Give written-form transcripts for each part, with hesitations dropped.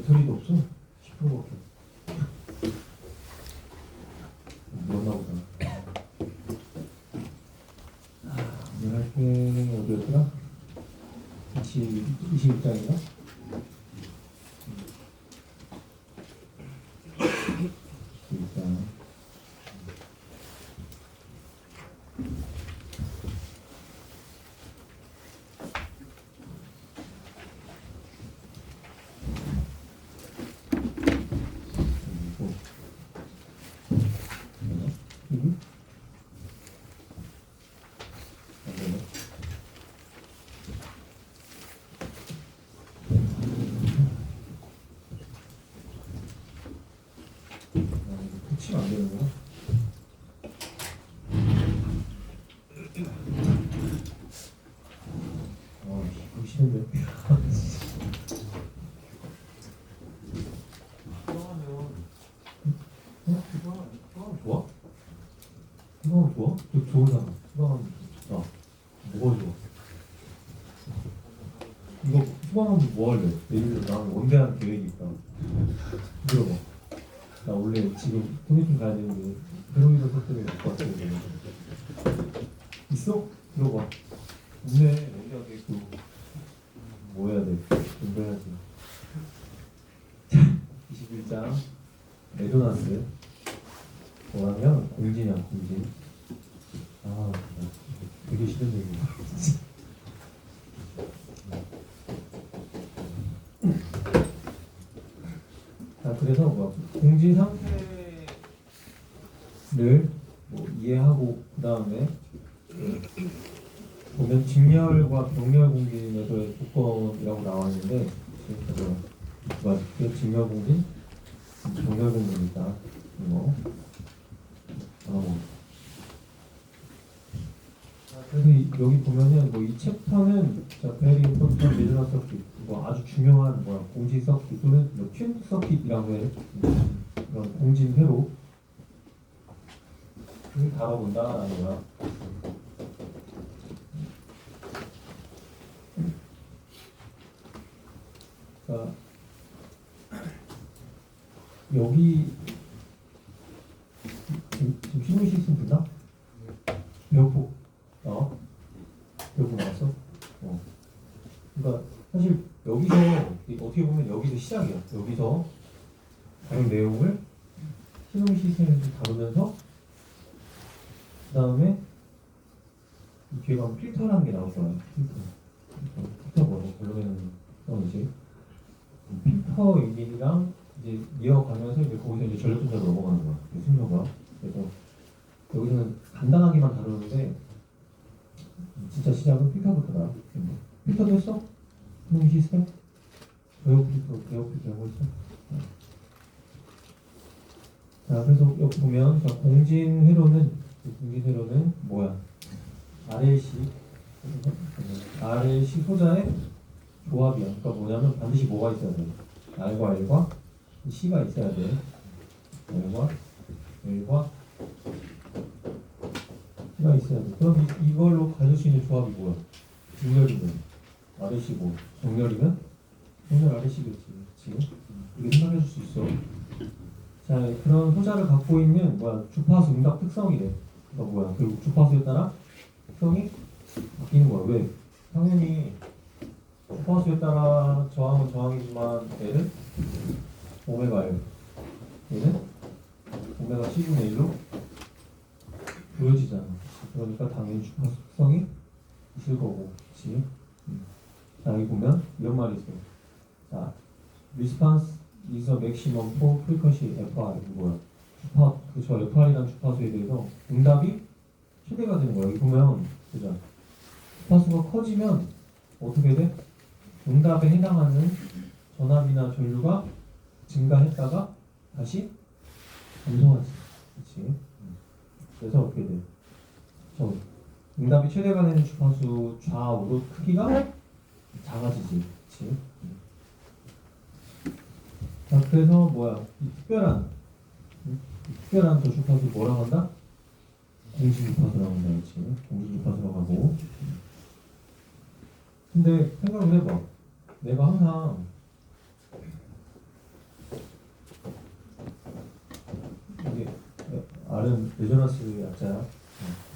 배터리도 없어. 10%밖에. 뭐였나 보다. 오늘 할 게 어디였더라? 21장인가? 일단 7안 되는구나. 이거 싫은데. 휴방하면 좋아? 휴방하면 좋아? 그 좋은 사람. 휴방하면 좋아. 뭐가 좋아? 이거 휴방하면 뭐 할래? 예를 들어 나는 원대한 계획이 있다. 들어봐. 나 원래 지금 소개팅 가야 되는데 페로이드 설득을 못 받거든. 있어? 들어봐. 없네. 어디가 되고 뭐 해야 돼? 공부해야지. 21장 레조나스 뭐라면 공진이야 공진. 되게 싫은데 이거. 그래서 뭐 공진 상태를 뭐 이해하고 그 다음에 보면 직렬과 병렬 공진에서의 조건이라고 나와 있는데 그래서 직렬 공진, 병렬 공진이다. 이거. 그래서 여기 보면은 뭐 이 챕터는 베리 임포턴트 레조넌스 서킷 뭐 아주 중요한 공진 서킷 또는 튠 서킷이라고 해 그런 공진 회로를 다뤄본다라는 거야. 그러니까 여기 지금 신문 시스템 된다? 배우고 배우고 나왔어? 그러니까 사실 여기서 어떻게 보면 여기서 시작이야. 여기서 다른 내용을 신용 시스템에서 다루면서 그 다음에 이 뒤에 가면 필터라는 게 나올 거야. 필터 뭐라고 결론에는 이제 필터 얘기랑 이제 이어가면서 이제 거기서 이제 전력분석으로 넘어가는 거야. 순서가. 그래서 여기서는 간단하게만 다루는데 진짜 시작은 필터부터다. 필터도 했어? 신용 시스템? 배우 필터 하고 있어? 자, 그래서 여기 보면 공진 회로는 뭐야? RLC 소자의 조합이야. 그러니까 뭐냐면 반드시 뭐가 있어야 돼? R과 L과 C가 있어야 돼. L과 C가 있어야 돼. 그럼 이걸로 가질 수 있는 조합이 뭐야? 직렬이면 RLC고 정렬이면 정렬 RLC겠지. 그치? 이게 생각해 줄 수 있어. 자, 그런 소자를 갖고 있는 주파수 응답 특성이래. 그러니까 결국 주파수에 따라 특성이 바뀌는 거야. 왜? 당연히 주파수에 따라 저항은 저항이지만 얘는 오메가 L, 얘는 오메가 C분의 1로 보여지잖아. 그러니까 당연히 주파수 특성이 있을 거고, 그렇지? 자, 여기 보면 이런 말이 있어요. 자, response is a maximum for frequency FR. 이거 뭐야? 저 FR이라는 주파수에 대해서 응답이 최대가 되는 거야. 여기 보면 보자. 주파수가 커지면 어떻게 돼? 응답에 해당하는 전압이나 전류가 증가했다가 다시 감소하지. 그렇지? 그래서 어떻게 돼? 응답이 최대가 되는 주파수 좌우로 크기가 작아지지. 그렇지? 자, 그래서 이 특별한 저 주파수 뭐라고 한다? 공진 주파수라고 한다. 그렇지? 공진 주파수라고 하고. 근데 생각을 해봐. 내가 항상 이게 R은 레조넌스 약자야.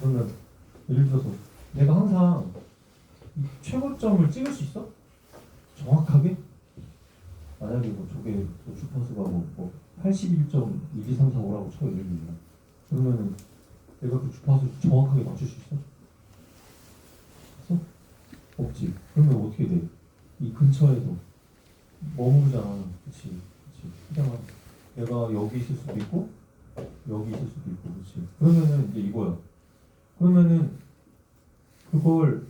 그러면 예를 들어서 내가 항상 이 최고점을 찍을 수 있어? 정확하게? 만약에 뭐 저게 뭐 주파수가 뭐 81.12345라고 쳐 예를 들면 그러면은 내가 그 주파수 정확하게 맞출 수 있어? 있어? 없지. 그러면 어떻게 돼? 이 근처에도 머무르잖아. 그치? 그냥 내가 여기 있을 수도 있고 여기 있을 수도 있고 그치? 그러면은 이제 이거야. 그러면은 그걸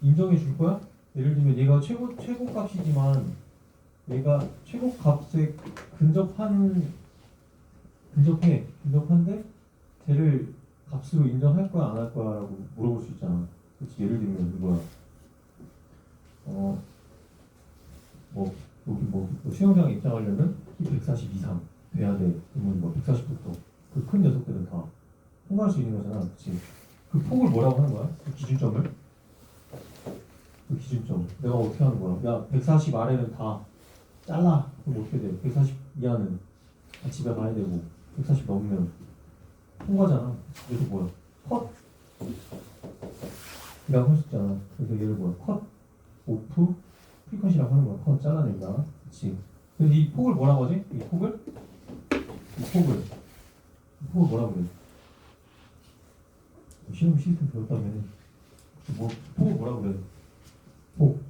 인정해 줄 거야? 예를 들면 얘가 최고 값이지만 얘가 최고 값에 근접한데 쟤를 값으로 인정할 거야 안 할 거야라고 물어볼 수 있잖아. 그렇지? 예를 들면 이거야. 뭐 여기 뭐 수영장에 입장하려면 키 140 이상 돼야 돼. 그러면 뭐 140부터 그 큰 녀석들은 다 통과할 수 있는 거잖아. 그렇지? 그 폭을 뭐라고 하는 거야? 그 기준점을? 그 기준점. 내가 어떻게 하는 거야? 야, 140 아래는 다 잘라. 그럼 어떻게 돼? 140 이하는 다 집에 가야 되고 140 넘으면 통과잖아. 그래서 뭐야? 컷? 이라고 할 수 있잖아. 그래서 얘를 뭐야? 컷, 오프, 프리컷이라고 하는 거야. 컷 잘라낸다. 그치? 그래서 이 폭을 뭐라고 하지? 이 폭을 뭐라고 그래? 시험 시스템 배웠다면 뭐 폭을 뭐라고 그래? 폭.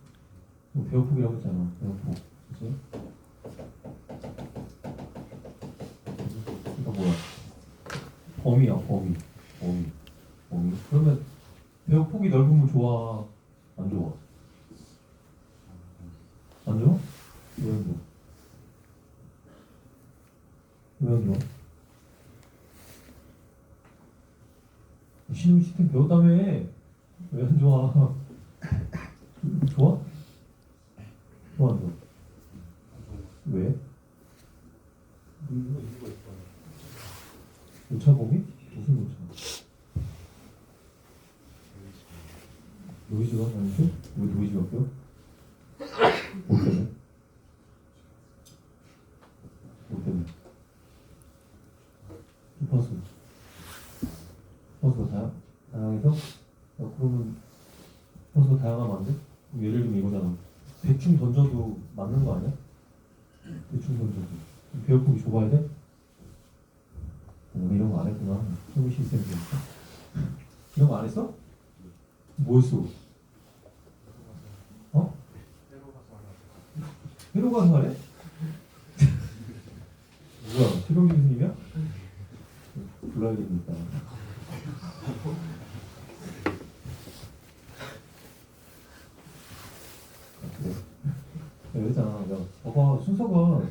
뭐 배우폭이라고 했잖아. 배우폭. 그치? 그러니까 뭐야? 범위야, 범위. 그러면 배우폭이 넓으면 좋아? 안 좋아? 안 좋아? 왜 안 좋아? 왜 안 좋아? 시험 시스템 배웠다며? 왜 안 좋아? 좋아? 좋아 안 좋아? 왜? 오차 범위? 무슨 오차? 노이즈가 아니죠? 왜 노이즈가 껴? 뭐 때문에? 뭐 때문에? 주파수가 다양해서? 야, 그러면 주파수가 다양하면 안 돼? 그럼 예를 들면 이거잖아. 대충 던져도 맞는 거 아니야? 대충 던져도 배열폭이 좁아야 돼? 오늘 이런 거 안 했구나. 소비 시스템 보니까. 이런 거 안 했어? 뭐 했어? 어? 회로 가서 하래? 뭐야? 최동기 교수님이야? 불러야겠다. 그래. 그랬잖아. 봐봐, 순서가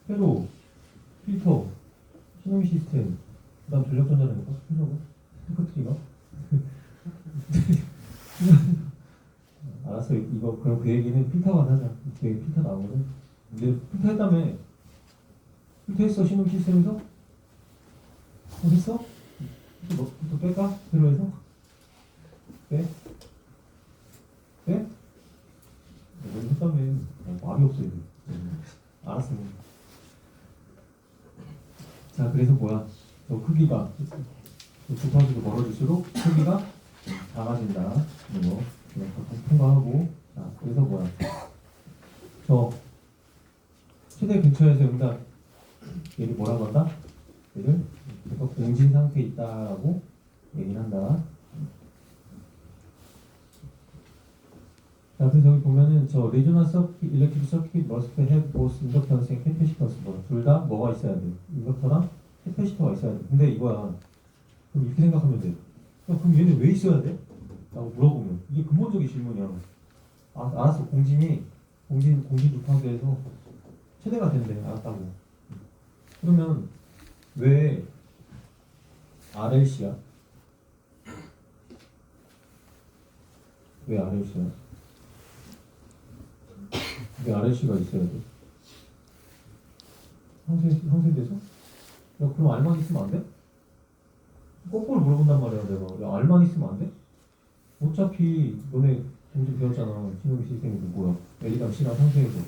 회로, 필터, 신호위 시스템, 그 다음 전력전자라니까? 순서가? 똑같으니까? 알았어. 이거 그럼 그 얘기는 필터만 하자. 이게 필터 나오거든. 근데 필터 했다며. 필터 했어. 신호 시스템에서? 했어? 또 뺄까? 필터에서? 빼? 빼? 너무 했다며. 말이 없어 이거. 알았어. 자, 그래서 뭐야? 저 크기가 주파수가 멀어질수록 크기가 작아진다. 이거 그냥 통과하고. 자, 그래서 뭐야? 저 최대 근처에서 응답 얘를 뭐라고 한다? 얘를 공진 상태에 있다라고 얘기를 한다. 자, 그래서 여기 보면은 저 regional circuit, electric circuit must have both inductance and capacitance. 둘 다 뭐가 있어야 돼? 인덕터랑 캐패시터가 있어야 돼. 근데 이거야. 그럼 이렇게 생각하면 돼. 야, 그럼 얘는 왜 있어야 돼? 라고 물어보면 이게 근본적인 질문이야. 알았어. 공진 주파수에서 최대가 된대. 알았다고. 그러면 왜 RLC야? 왜 RLC야? 왜 RLC가 있어야 돼? 상쇄돼서? 야, 그럼 R만 있으면 안 돼? 거꾸로 물어본단 말이야, 내가. 야, R만 있으면 안 돼? 어차피 너네 공부 배웠잖아. 신호기 시스템이 뭐야? L이랑 C랑 상쇄해서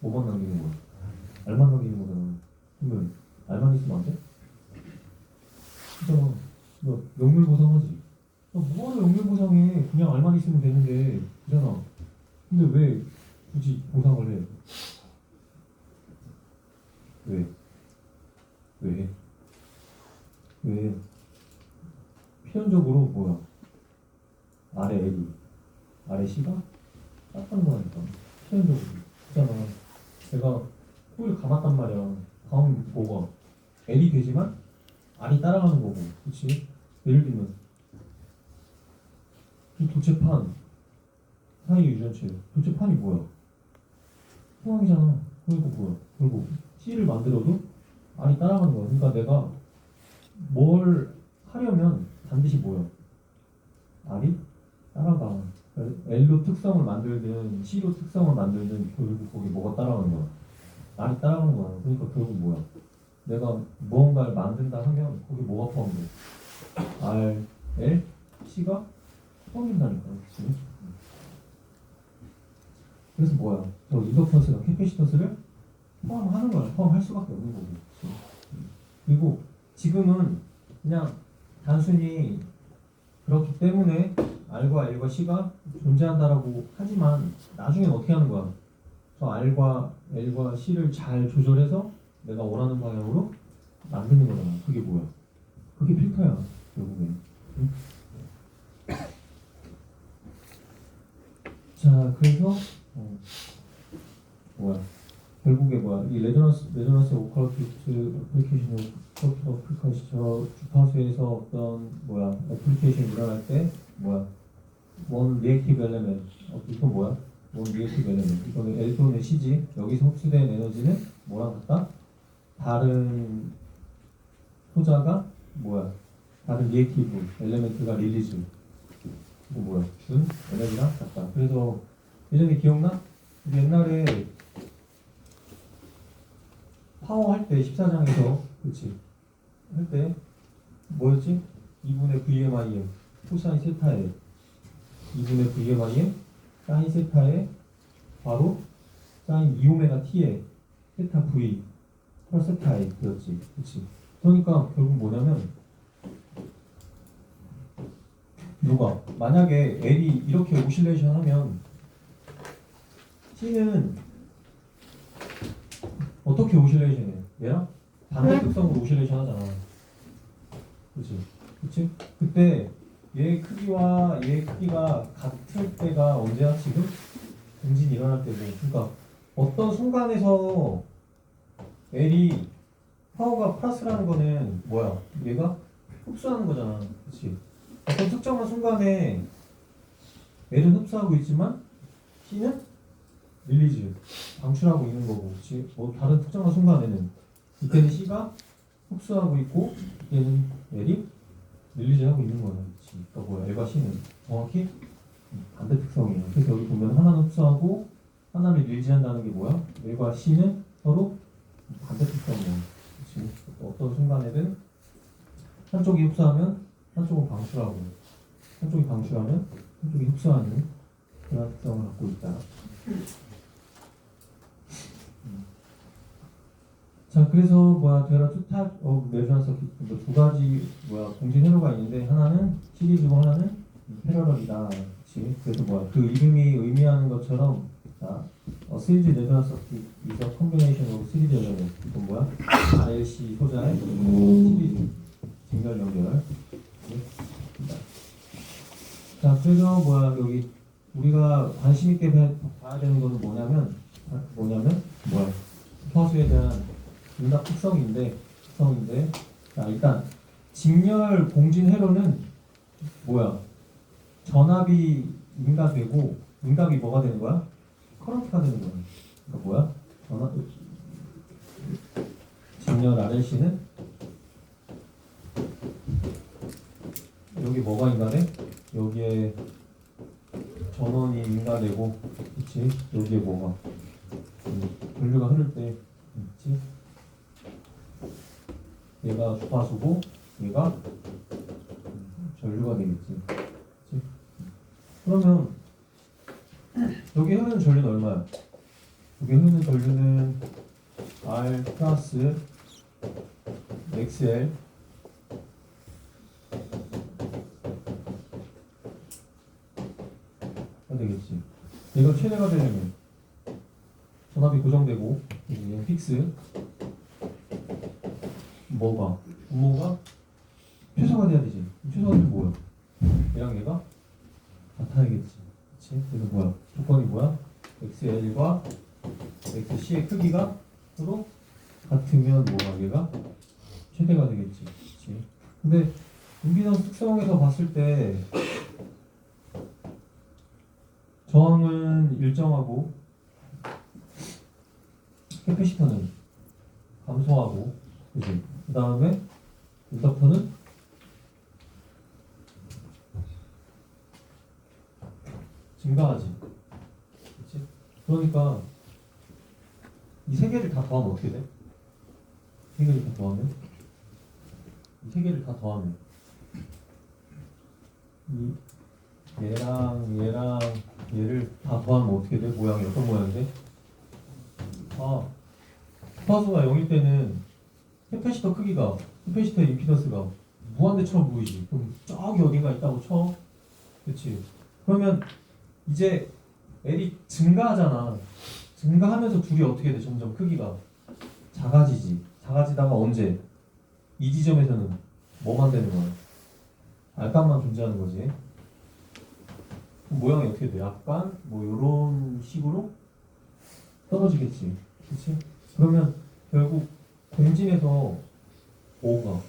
뭐만 남기는 거야? R만 남기는 거잖아. 그러면 R만 있으면 안 돼? 진짜 너 역률보상하지? 너 뭐하러 역률보상해? 그냥 R만 있으면 되는데 그잖아. 근데 왜 굳이 보상을 해? 왜? 왜? 왜? 필연적으로 뭐야? 아래 L이 아래 C가 작다는 거니까 필연적으로 그잖아. 내가 코를 감았단 말이야. 감으면 뭐가? L이 되지만 R이 따라가는 거고, 그치? 예를 들면 이 도체판 사이 유전체 도체판이 뭐야? 포항이잖아. 그리고 뭐야? 그리고 C를 만들어도 R이 따라가는 거야. 그러니까 내가 뭘 하려면 반드시 뭐야? R이 따라가. L로 특성을 만들든 C로 특성을 만들든 결국 거기 뭐가 따라가는 거야? R이 따라가는 거야. 그러니까 결국 뭐야? 내가 무언가를 만든다 하면 거기 뭐가 포함돼? R, L, C가 포함된다니까. 그치? 그래서 뭐야? 저 인덕턴스랑 캐패시턴스를 포함하는 거야. 포함할 수밖에 없는 거고. 그치? 그리고 지금은 그냥 단순히 그렇기 때문에 R과 L과 C가 존재한다라고 하지만 나중엔 어떻게 하는 거야? 저 R과 L과 C를 잘 조절해서 내가 원하는 방향으로 만드는 거잖아. 그게 뭐야? 그게 필터야, 결국엔. 응? 자, 그래서 뭐야? 결국에 뭐야? 이 레저넌스 오컬티트 어플리케이션 어플리케이션 저 주파수에서 어떤 뭐야? 어플리케이션이 일어날 때 뭐야? 원 리액티브 엘레멘트 이건 뭐야? 원 리액티브 엘레멘트 이거는 L 또는 C지. 여기서 흡수된 에너지는 뭐랑 같다? 다른 소자가 뭐야? 다른 리액티브 엘레멘트가 릴리즈 이거 뭐야? 준 에너지랑 같다. 그래서 예전에 기억나? 우리 옛날에 파워 할 때 14장에서 그치? 할 때 뭐였지? 2분의 VMIM 코사인 세타에 2분의 VMIM 사인 세타에 바로 사인 2오메가 T에 세타 V 펄세타에 되었지. 그치? 그러니까 결국 뭐냐면 누가 만약에 L이 이렇게 오실레이션 하면 C는 어떻게 오실레이션 해? 얘랑 반대 특성으로 오실레이션 하잖아. 그치? 그치? 그때 얘의 크기와 얘의 크기가 같을 때가 언제야? 지금? 공진이 일어날 때고. 그러니까 어떤 순간에서 L이 파워가 플러스라는 거는 뭐야? 얘가 흡수하는 거잖아. 그치? 어떤 특정한 순간에 L은 흡수하고 있지만 C는 릴리즈, 방출하고 있는 거고. 그치? 뭐 다른 특정한 순간에는 이때는 C가 흡수하고 있고 이때는 L이 릴리즈 하고 있는 거야. 그치? 그러니까 뭐야? L과 C는 정확히 반대 특성이에요. 그래서 여기 보면 하나는 흡수하고 하나는 릴리즈한다는 게 뭐야? L과 C는 서로 반대 특성이에요. 그치? 어떤 순간에든 한쪽이 흡수하면 한쪽은 방출하고 한쪽이 방출하면 한쪽이 흡수하는 그런 특성을 갖고 있다. 자, 그래서 뭐야, there are two types of measurements of 두 가지 뭐야 공진 회로가 있는데 하나는 시리즈고 하나는 패러럴이다. 그렇지? 그래서 뭐야 그 이름이 의미하는 것처럼 자, 시리즈 measurements is a combination of series element. 이건 뭐야? RLC 소자의 시리즈 직렬 연결. 자, 그래서 뭐야 여기 우리가 관심 있게 봐야 되는 거는 뭐냐면 뭐야 주파수에 대한 응답 특성인데 자 일단 직렬 공진 회로는 뭐야 전압이 응답되고 응답이 뭐가 되는 거야? 커런트가 되는 거야. 그러니까 뭐야? 전압 직렬 RLC는 여기 뭐가 인가돼? 여기에 전원이 인가되고 그치? 여기에 뭐가 전류가 흐를 때 그치? 얘가 주파수고 얘가 전류가 되겠지. 그치? 그러면 여기 흐르는 전류는 얼마야? 여기 흐르는 전류는 R 플러스 XL 가 되겠지. 이거 최대가 되려면 전압이 고정되고 얘는 픽스 뭐가 분모가 최소가 돼야 되지. 최소가 되면 뭐야? 얘랑 얘가 같아야겠지. 그치? 그래서 뭐야? 조건이 뭐야? XL과 XC의 크기가 서로 같으면 뭐가 얘가 최대가 되겠지. 그치? 근데 임피던스 특성에서 봤을 때 저항은 일정하고 캐패시터는 감소하고, 그지? 그 다음에 인덕터는 증가하지. 그치? 그러니까 이 세 개를 다 더하면 어떻게 돼? 세 개를 다 더하면? 이 세 개를 다 더하면 이 얘랑 얘를 다 더하면 어떻게 돼? 모양이 어떤 모양인데? 아, 주파수가 0일 때는 캐패시터 크기가, 캐패시터의 임피던스가 무한대처럼 보이지. 그럼 저기 어딘가 있다고 쳐. 그치? 그러면 이제 L이 증가하잖아. 증가하면서 둘이 어떻게 돼? 점점 크기가 작아지지. 작아지다가 언제? 이 지점에서는 뭐만 되는 거야? 알감만 존재하는 거지. 그럼 모양이 어떻게 돼? 약간 뭐 이런 식으로 떨어지겠지. 그치? 그러면 결국 공진에서 뭐가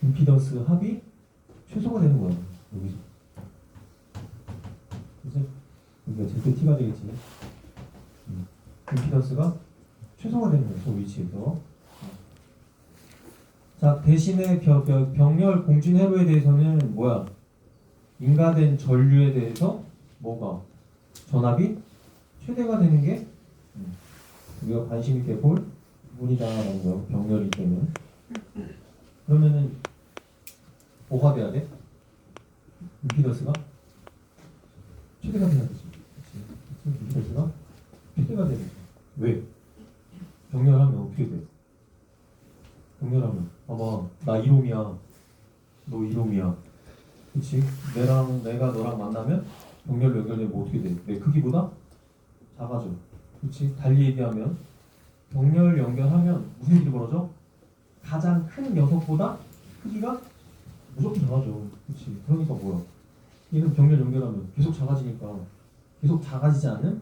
임피던스 합이 최소가 되는 거야. 여기서. 그치? 그러니까 ZT가 되겠지. 임피던스가 최소가 되는 거야. 저 위치에서. 자, 대신에 병렬 공진 회로에 대해서는 뭐야? 인가된 전류에 대해서 뭐가? 전압이 최대가 되는 게 우리가 관심 있게 볼 부분이다라는 거. 병렬일 때는. 그러면은 뭐가 돼야 돼? 임피던스가 최대가 돼야 되지. 그치? 임피던스가 최대가 돼야 되지. 왜? 병렬하면 어떻게 돼? 병렬하면 봐봐, 나 1옴이야, 너 1옴이야. 그치? 내가 너랑 만나면 병렬로 연결되면 뭐 어떻게 돼? 내 크기보다 작아져. 그치? 달리 얘기하면 병렬 연결하면 무슨 일이 벌어져? 가장 큰 녀석보다 크기가 무조건 작아져. 그치? 그러니까 뭐야? 얘는 병렬 연결하면 계속 작아지니까 계속 작아지지 않는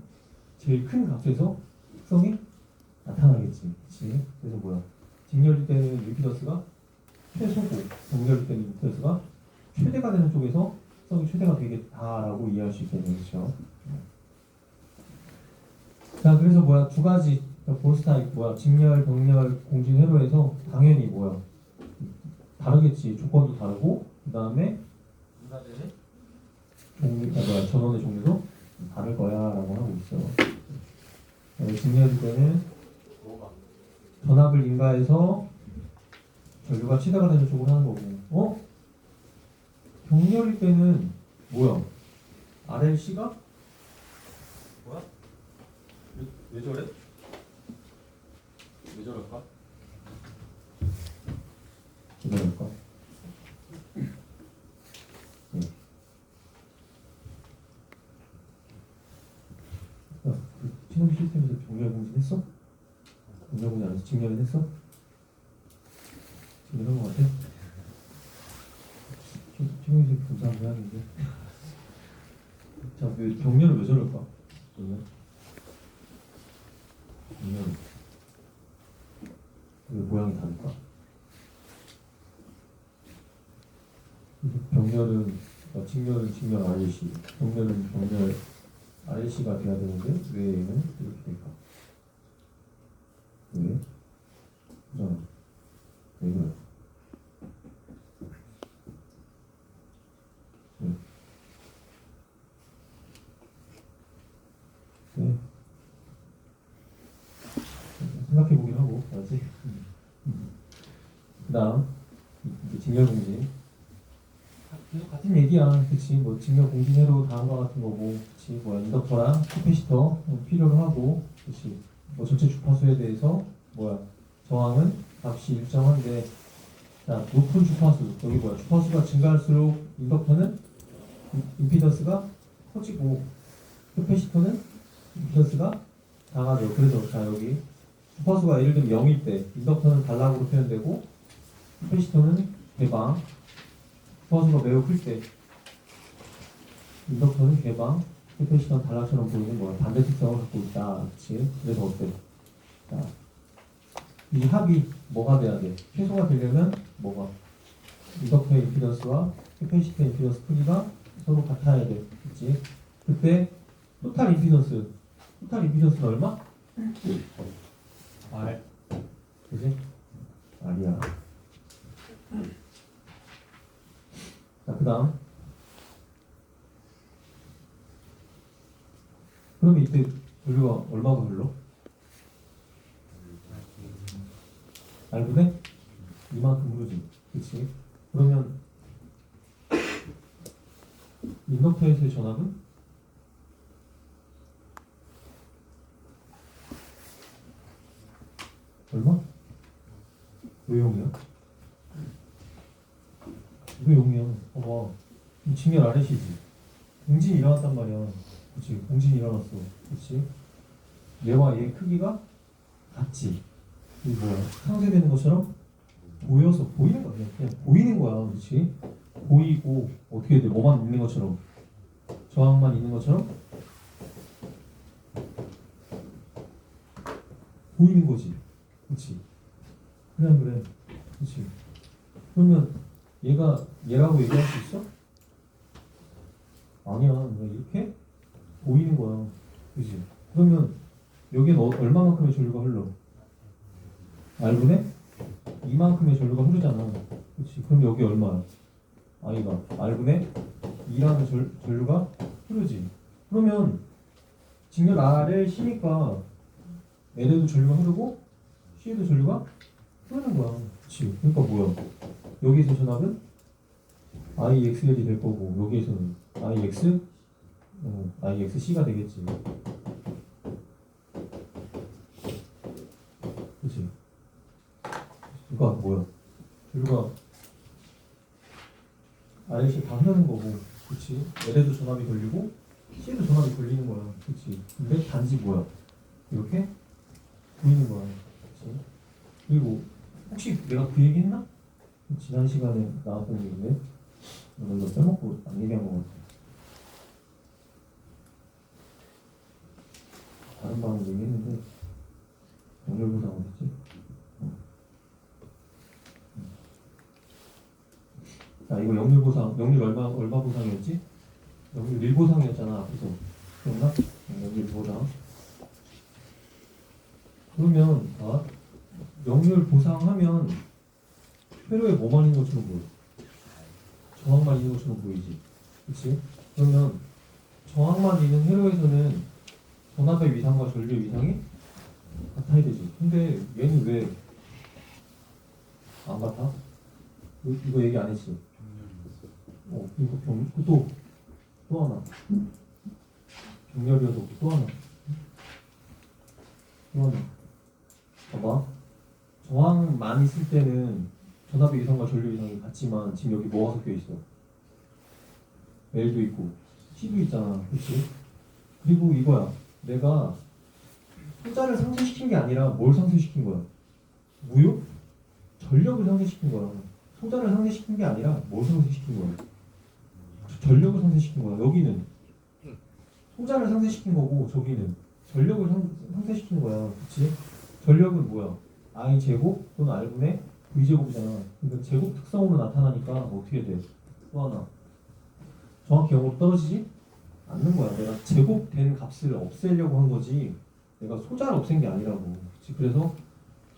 제일 큰 값에서 특성이 나타나겠지. 그치? 그래서 뭐야? 직렬일 때는 임피던스가 최소고, 병렬일 때는 임피던스가 최대가 되는 쪽에서 특성이 최대가 되겠다라고 이해할 수 있겠네요. 그렇죠? 자, 그래서 뭐야? 두 가지 볼스타입 뭐야? 직렬, 병렬, 공진 회로에서 당연히 뭐야? 다르겠지. 조건도 다르고, 그 다음에 인가되는 종류, 전원의 종류도 다를 거야라고 하고 있어. 직렬일 때는 전압을 인가해서 전류가 최대가 되는 쪽으로 하는 거고, 병렬일 때는 뭐야? RLC가 뭐야? 왜 저래? 왜 저럴까? 왜 저럴까? 그 신호 시스템에서 병렬 공진했어? 병렬 공진 안 해서 직렬을 했어? 직렬한 거 같아? 최경희 검사한 거 하는데. 자, 왜 병렬은 왜 저럴까? 병렬 왜 모양이 다를까? 병렬은 직렬은 직렬 RLC, 병렬은 병렬 RLC가 돼야 되는데 왜 얘는 이렇게 될까? 왜? 그잖아. 왜 그래? 네. 생각해 보긴 하고, 알지? 그다음 이제 직렬 공진. 계속 같은 얘기야, 그치? 뭐 직렬 공진회로 다음과 같은 거고, 그치? 뭐야 인덕터랑 캐패시터 필요로 하고, 그치? 뭐 전체 주파수에 대해서 뭐야 저항은 값이 일정한데 자 높은 주파수 여기 뭐야 주파수가 증가할수록 인덕터는 임피던스가 커지고 캐패시터는 임피던스가 작아져. 그래서 자 여기 주파수가 예를 들면 0일 때 인덕터는 단락으로 표현되고 캐패시터는 개방. 주파수가 매우 클 때 인덕터는 개방, 캐패시터는 단락처럼 보이는 거야. 반대 특성을 갖고 있다. 그렇지? 그래서 어때? 자, 이 합이 뭐가 돼야 돼? 최소가 되려면 뭐가? 인덕터의 임피던스와 캐패시터의 임피던스 크기가 서로 같아야 돼. 그렇지? 그때 토탈 임피던스는 얼마? R. 그지? R이야. 자, 그 다음. 그럼 이때 분류가 얼마가 흘러? R분의 이만큼 흐르지. 그치? 그러면 인덕터에서의 전압은? 얼마? 왜 0이야? 왜 0이야? 봐봐. 이 직렬 아래시지. 공진이 일어났단 말이야. 그치? 공진이 일어났어. 그치? 얘와 얘의 크기가 같지. 이게 뭐야? 상쇄되는 것처럼 보여서 보이는 거야. 그냥 보이는 거야. 그치? 보이고 어떻게 돼? 뭐만 있는 것처럼 저항만 있는 것처럼 보이는 거지. 그치? 그냥 그래. 그치? 그러면 얘가 얘라고 얘기할 수 있어? 아니야. 그냥 이렇게 보이는 거야. 그치? 그러면 여기는 얼마만큼의 전류가 흘러? R분의 이만큼의 전류가 흐르잖아. 그치? 그럼 여기 얼마야? I가 R분의 2라는 전류가 흐르지. 그러면 직렬 R의 C니까 L에도 전류가 흐르고 C에도 전류가 흐르는 거야. 그치? 그러니까 뭐야? 여기에서 전압은 IXL이 될 거고 여기에서는 IXC가 되겠지. 그치? 그러니까 뭐야? 전류가 RLC 다 흐르는 거고, 그치? L에도 전압이 걸리고 C에도 전압이 걸리는 거야. 그치? 근데 단지 뭐야? 이렇게 보이는 거야. 그치? 그리고 혹시 내가 그 얘기 했나? 지난 시간에 나왔던 얘기인데 너 이거 빼먹고 안 얘기한 거 같아. 다른 방에 얘기했는데 연결보상 어딨지? 자, 이거 역률 얼마 보상이었지? 역률 1보상이었잖아 앞에서. 기억나? 역률 보상. 그러면 역률 보상하면 회로에 뭐만 있는 것처럼 보여? 저항만 있는 것처럼 보이지. 그치? 그러면 저항만 있는 회로에서는 전압의 위상과 전류의 위상이 같아야 되지. 근데 얘는 왜 안 같아? 이거 얘기 안 했지? 이거 또 하나. 병렬이어서 또 하나. 봐봐. 저항만 있을 때는 전압의 위상과 전류 위상이 같지만 지금 여기 뭐가 섞여 있어? L도 있고 C도 있잖아. 그치? 그리고 이거야. 내가 소자를 상쇄시킨 게 아니라 뭘 상쇄시킨 거야? 무효? 전력을 상쇄시킨 거야. 소자를 상쇄시킨 게 아니라 뭘 상쇄시킨 거야? 전력을 상쇄시킨 거야. 여기는 소자를 상쇄시킨 거고 저기는 전력을 상쇄시킨 거야. 그치? 전력은 뭐야? I 제곱 또는 R분의 V 제곱이잖아. 그러니까 제곱 특성으로 나타나니까 어떻게 돼? 또 하나. 정확히 0으로 떨어지지 않는 거야. 내가 제곱된 값을 없애려고 한 거지. 내가 소자를 없앤 게 아니라고. 그치? 그래서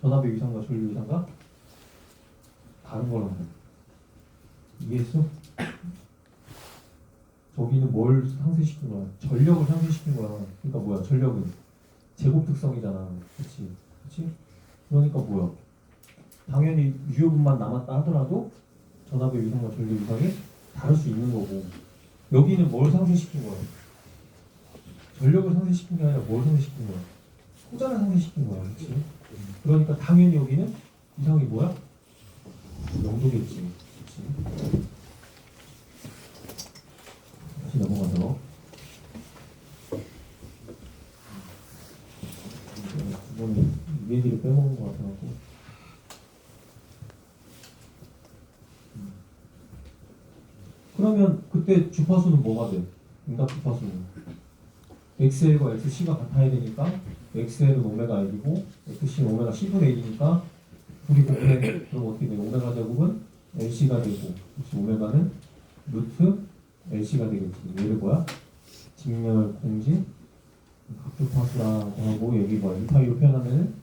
전압의 위상과 전류 위상과 다른 거라고. 이해했어? 저기는 뭘 상쇄시킨 거야? 전력을 상쇄시킨 거야. 그러니까 뭐야? 전력은 제곱 특성이잖아. 그치? 그치? 그러니까 뭐야? 당연히 유효분만 남았다 하더라도 전압의 위상과 전류 위상이 다를 수 있는 거고 여기는 뭘 상쇄시킨 거야? 전력을 상쇄시킨 게 아니라 뭘 상쇄시킨 거야? 소자를 상쇄시킨 거야. 그치? 그러니까 당연히 여기는 위상이 뭐야? 0도겠지. 그치? 다시 넘어가서 이거는 위에들이 빼먹은 것 같아갖고 그러면 그때 주파수는 뭐가 돼? 응답 주파수는 XL과 XC가 같아야 되니까 XL은 오메가 L이고 XC는 오메가 C분의 1이니까 둘이 곱해. 그럼 어떻게 돼? 오메가 제곱은 LC가 되고 그치? 오메가는 루트 LC가 되겠지. 얘를 뭐야? 직렬 공진 각주파수라고 하고 여기 뭐야? 2파이로 표현하면은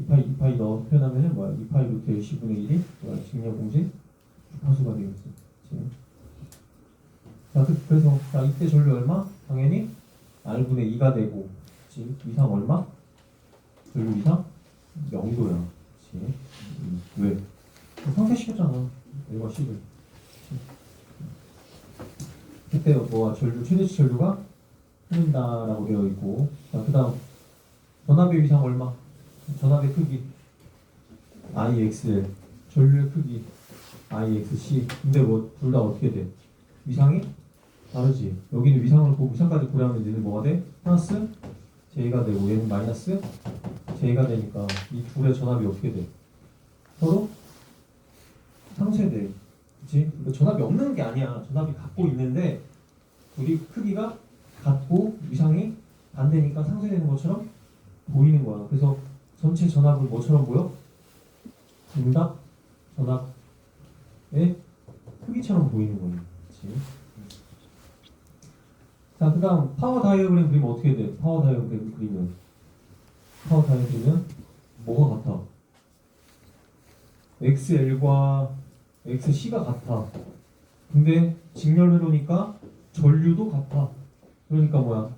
2파이 넣어 표현하면은 뭐야? 2파이 루트 LC분의 1이 뭐야? 직렬 공진 주파수가 되겠지. 그치? 자, 그래서 자 이때 전류 얼마? 당연히 R분의 2가 되고 그치? 위상 얼마? 전류 위상 0도야. 그치? 왜? 상쇄시켰잖아. L과 C를. 그때 뭐가 전류 최대치 전류가 흐른다라고 되어 있고 자 그다음 전압의 위상 얼마? 전압의 크기 IXL 전류의 크기 IXC 근데 뭐 둘 다 어떻게 돼? 위상이 다르지. 여기는 위상을 보고 위상까지 고려하면 얘는 뭐가 돼? 플러스 J가 되고 얘는 마이너스 J가 되니까 이 둘의 전압이 어떻게 돼? 서로 상쇄돼. 그치? 전압이 없는 게 아니야. 전압이 갖고 있는데 둘이 크기가 같고 위상이 반대니까 상쇄되는 것처럼 보이는 거야. 그래서 전체 전압은 뭐처럼 보여? 응답 전압의 크기처럼 보이는 거야. 그치? 자, 그 다음 파워 다이어그램 그리면 어떻게 돼? 파워 다이어그램 그리면 뭐가 같아? XL과 XC가 같아. 근데 직렬 회로니까 전류도 같아. 그러니까 뭐야?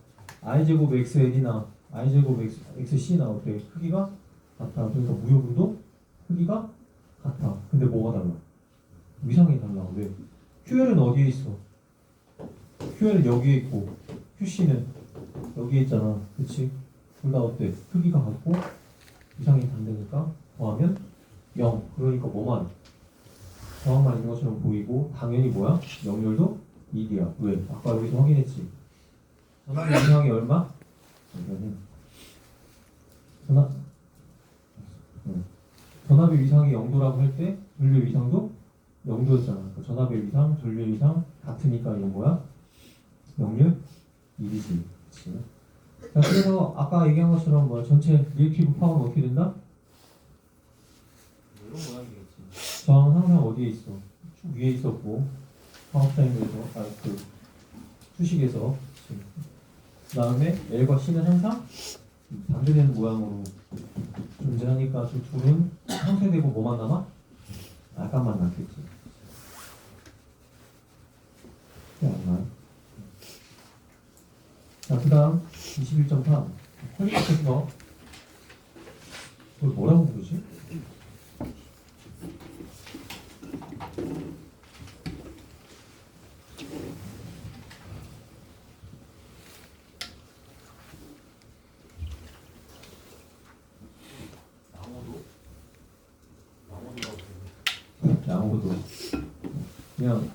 I제곱 XL이나 I제곱 XC나 어때? 크기가 같아. 그러니까 무효분도 크기가 같아. 근데 뭐가 달라? 위상이 달라. 왜? QL은 어디에 있어? QL은 여기에 있고 QC는 여기에 있잖아. 그치? 둘 다 어때? 크기가 같고 위상이 반대니까 더하면 0. 그러니까 뭐만? 저항만 있는 것처럼 보이고 당연히 뭐야? 역률도 1이야. 왜? 아까 여기서 확인했지. 전압의 위상이 얼마? 전압의 위상이 0도라고 할 때 전류의 위상도 0도였잖아. 그러니까 전압의 위상, 전류의 위상 같으니까 이건 뭐야? 역률 1이지. 그치? 자, 그래서 아까 얘기한 것처럼 뭐야? 전체 리액티브 파워는 어떻게 된다? 이런 모양이겠지. 저항은 항상 어디에 있어? 쭉 위에 있었고 파워타임에서 그 수식에서 그 다음에 L과 C는 항상 반대되는 모양으로 존재하니까 저 둘은 상쇄되고 뭐만 남아? 아까만 남겠지. 자, 그 다음 21.3 퀄리티에서 그걸 뭐라고 부르지? 양호도 그냥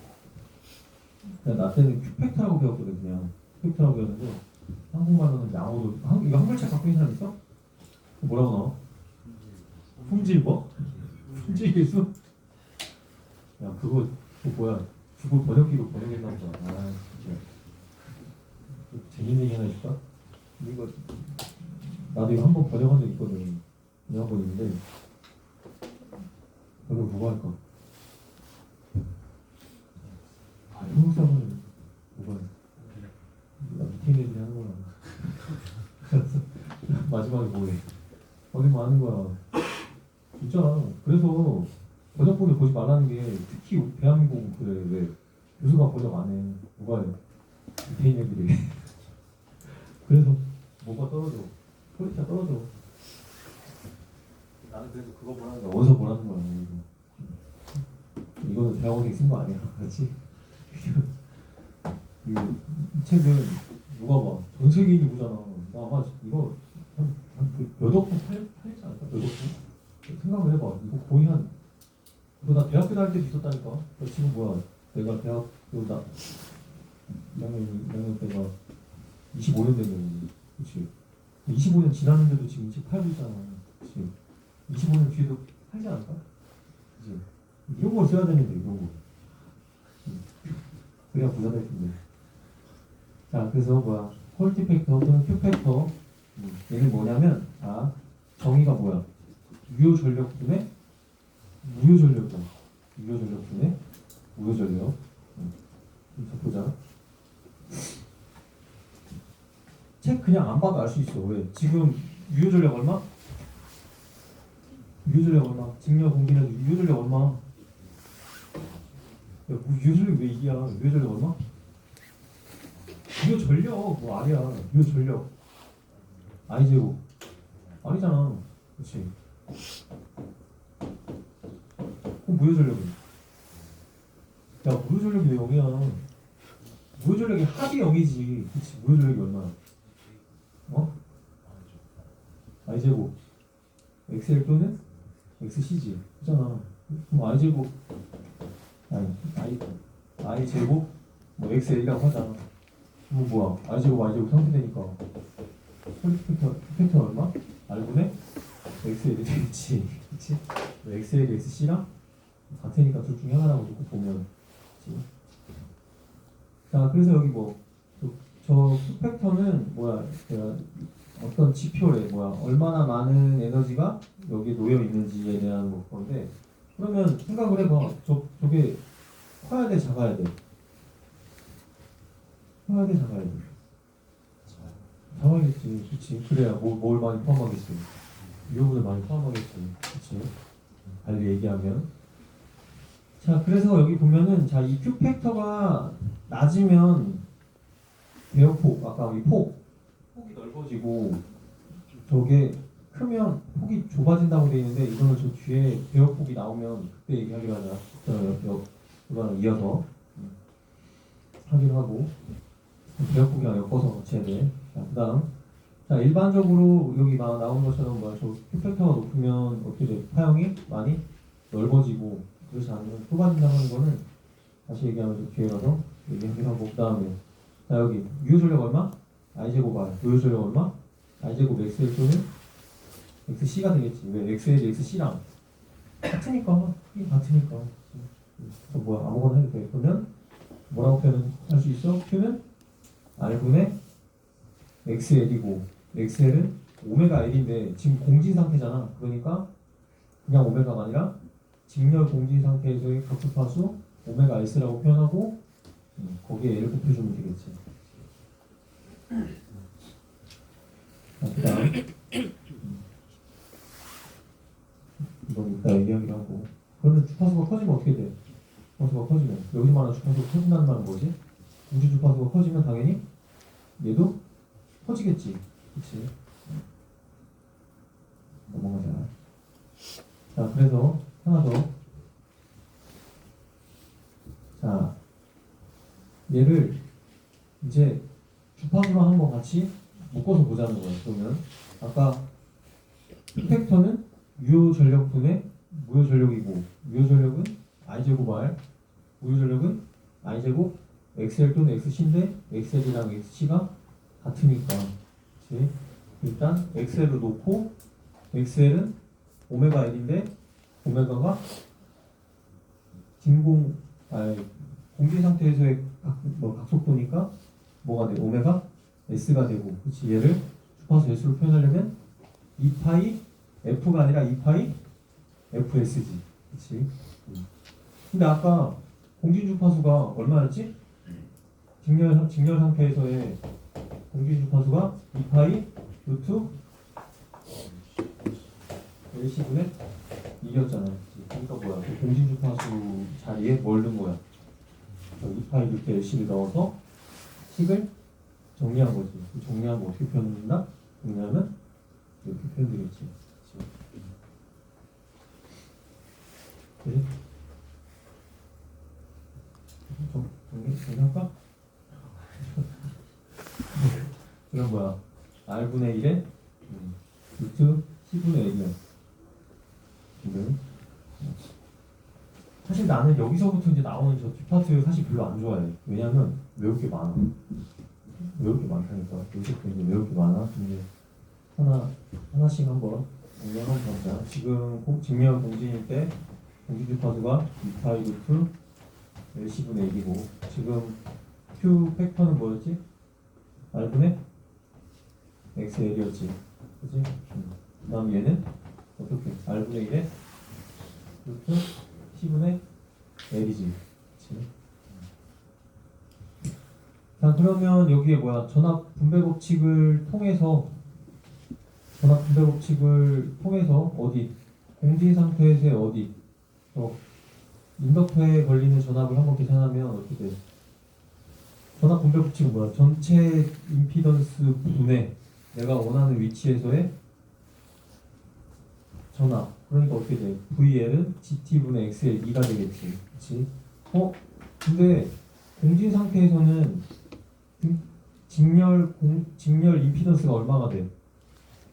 나 때는 큐팩트라고 배웠거든. 그냥 큐팩트라고 배웠는데 한국말로는 양호도 이거 한글책 갖고 있는 사람 있어? 뭐라고 나와? 품질뭐? 품질기수? 야 그거 뭐야 주고 번역기로 번역했나 보다. 아 진짜 재밌는 얘기 하나 해줄까? 이거 나도 이거 한번 번역한 적 있거든. 번역한 번 있는데 번역 누가 할까? 한국 사람은 뭐가 밑에 있는 애들이 하는 거야. 마지막에 뭐해? 어디 뭐 하는 거야? 진짜. 그래서 번역본을 보지 말라는 게 특히 대한민국은 그래. 왜? 교수가 번역 안 해. 누가 해? 밑에 있는 애들이. 그래서 뭐가 떨어져? 퀄리티가 떨어져. 나는 그래서 그거 뭐라는 거야. 어디서 뭐라는 거야. 이거는 대학원생 쓴 거 아니야. 그렇지? 이 책은 누가 봐? 전 세계인이 보잖아. 나 아마 이거 한몇 억 분 팔지 않을까? 몇 억 분? 생각을 해봐. 이거 거의 한 이거 나 대학교 다닐 때도 있었다니까. 지금 뭐야? 내가 대학교 나 2학년 때가 25년 된 거지. 그치? 25년 지났는데도 지금 일찍 팔고 있잖아. 그치? 25년 뒤에도 팔지 않을까? 그치? 이런 걸 써야 되는데, 이런 거. 그래야 부자 될 텐데. 자, 그래서 뭐야? 퀄리티 팩터 또는 Q 팩터. 얘는 뭐냐면, 자, 정의가 뭐야? 유효 전력분의 무효 전력분. 유효 전력분의 무효 전력. 자, 보자. 책 그냥 안 봐도 알 수 있어. 왜? 지금 유효 전력 얼마? 유효 전력 얼마? 직렬 공기는 유효 전력 얼마? 야, 뭐 유효 전력 왜 이기야? 유효 전력 얼마? 유효 전력 뭐 아니야. 유효 전력 I 제곱 아니잖아. 그렇지? 그럼 무효 전력은? 야, 무효 전력이 왜 0이야? 무효 전력이 합이 0이지. 그렇지? 무효 전력이 얼마야? 어? I 제곱 XL 또는 XC지. 그잖아. 그럼 I 제곱 I 제곱 뭐 XL이라고 하자. 그럼 뭐야? I 제곱 상쇄되니까 퀄리티 팩터 얼마? R분의 XL이 되겠지. 그치? XL이 XC랑 같으니까 둘 중에 하나라고 놓고 보면. 그치? 자, 그래서 여기 저 Q팩터는 뭐야? 제가 어떤 지표래 뭐야? 얼마나 많은 에너지가 여기에 놓여 있는지에 대한 건데, 그러면 생각을 해봐. 저게 커야 돼, 작아야 돼? 커야 돼, 작아야 돼? 작아야겠지. 그치? 그래야 뭘 많이 포함하겠지. 유효분을 많이 포함하겠지. 그치? 달리 얘기하면. 자, 그래서 여기 보면은, 자, 이 Q팩터가 낮으면 배열폭, 아까 이 폭이 넓어지고, 저게 크면 폭이 좁아진다고 되어 있는데, 이거는 저 뒤에 배열폭이 나오면 그때 얘기하기로 하자. 이거는 이어서 확인하고, 배열폭이랑 엮어서 넣어야 돼. 자, 그 다음. 자, 일반적으로 여기 나오는 것처럼 뭐야, 저 Q팩터가 높으면 어떻게 돼? 파형이 많이 넓어지고, 그렇지 않으면 좁아진다고 하는 거는 다시 얘기하면 좀 뒤에 가서 얘기하고, 그 다음에 자, 여기 유효 전력 얼마? I제곱 R. 무효 전력 얼마? I제곱 XL 또는 XC가 되겠지. 왜? XL이 XC랑 같으니까. 이 같으니까. 뭐야, 아무거나 해도 돼. 그러면 뭐라고 표현할 수 있어? Q는 R분의 XL이고, XL은 오메가 L인데 지금 공진 상태잖아. 그러니까 그냥 오메가가 아니라 직렬 공진 상태에서의 각축파수 오메가 S라고 표현하고, 거기에 L을 곱해주면 되겠지. 자, 그 다음 이건 이따 얘기하기로 하고. 그러면 주파수가 커지면 어떻게 돼? 주파수가 커지면 여기서 말하는 주파수가 커진다는 말은 뭐지? 우주 주파수가 커지면 당연히 얘도 커지겠지. 그치? 넘어가자. 자, 그래서 하나 더. 자, 얘를 이제 주파수랑 한번 같이 묶어서 보자는 거예요. 그러면 아까 팩터는 유효 전력분의 무효 전력이고, 유효 전력은 I제곱 R, 무효 전력은 I제곱 XL 또는 XC인데 XL이랑 XC가 같으니까. 그치? 일단 XL을 놓고, XL은 오메가 L인데 오메가가 공기 상태에서의 각속도니까 뭐가 돼? 오메가 S가 되고, 그치? 얘를 주파수 S로 표현하려면 2파이 F가 아니라 2파이 FS지. 그치? 근데 아까 공진 주파수가 얼마였지? 직렬 상태에서의 공진 주파수가 2파이 루트 LC분의 2였잖아. 그러니까 뭐야? 그 공진 주파수 자리에 뭘 넣은 거야? 2파이 루트 LC를 넣어서 식을 정리한 거지. 정리한 거 어떻게 표현한다? 정리하면 이렇게 표현되겠지. 그래? 정리할까? 그럼 뭐야? R분의 1에 루트 C분의 1이야. 등등. 사실 나는 여기서부터 이제 나오는 저 뒷파트 사실 별로 안 좋아해. 왜냐면 외울 게 많아. 외울 게 많다니까. 여기서부터 이제 외울 게 많아. 근데 하나씩 한번 공략 한번 보자. 지금 직면 공진일 때 공진 뒷파트가 2파이 루트 LC분의 1이고 지금 Q 팩터는 뭐였지? R분의 XL이었지. 그치? 그 다음 얘는 어떻게? R분의 1에 루트 C분의 L이지. 그치? 자, 그러면 여기에 뭐야? 전압 분배 법칙을 통해서 어디? 공진 상태에서의 어디? 인덕터에 걸리는 전압을 한번 계산하면 어떻게 돼? 전압 분배 법칙은 뭐야? 전체 임피던스 분의 내가 원하는 위치에서의 전압. 그러니까 어떻게 돼? VL은 GT분의 XL 2가 되겠지. 그치? 근데 공진 상태에서는 직렬 임피던스가 얼마가 돼?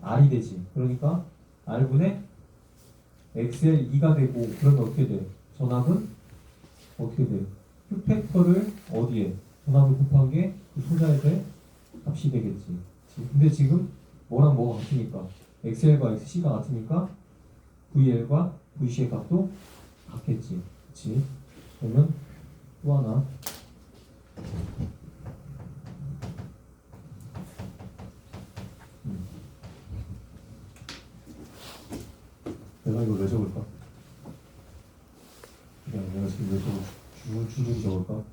R이 되지. 그러니까 R분의 XL 2가 되고 그러면 어떻게 돼? 전압은 어떻게 돼? Q 팩터를 어디에? 전압을 곱한 게 그 소자에서의 값이 되겠지. 그치? 근데 지금 뭐랑 뭐가 같으니까 XL과 XC가 같으니까 VL과 VC의 값도 같겠지. 그치? 그러면 또 하나 내가 이거 왜 적을까? 그냥 내가 지금 왜 적을 줄줄이 적을까?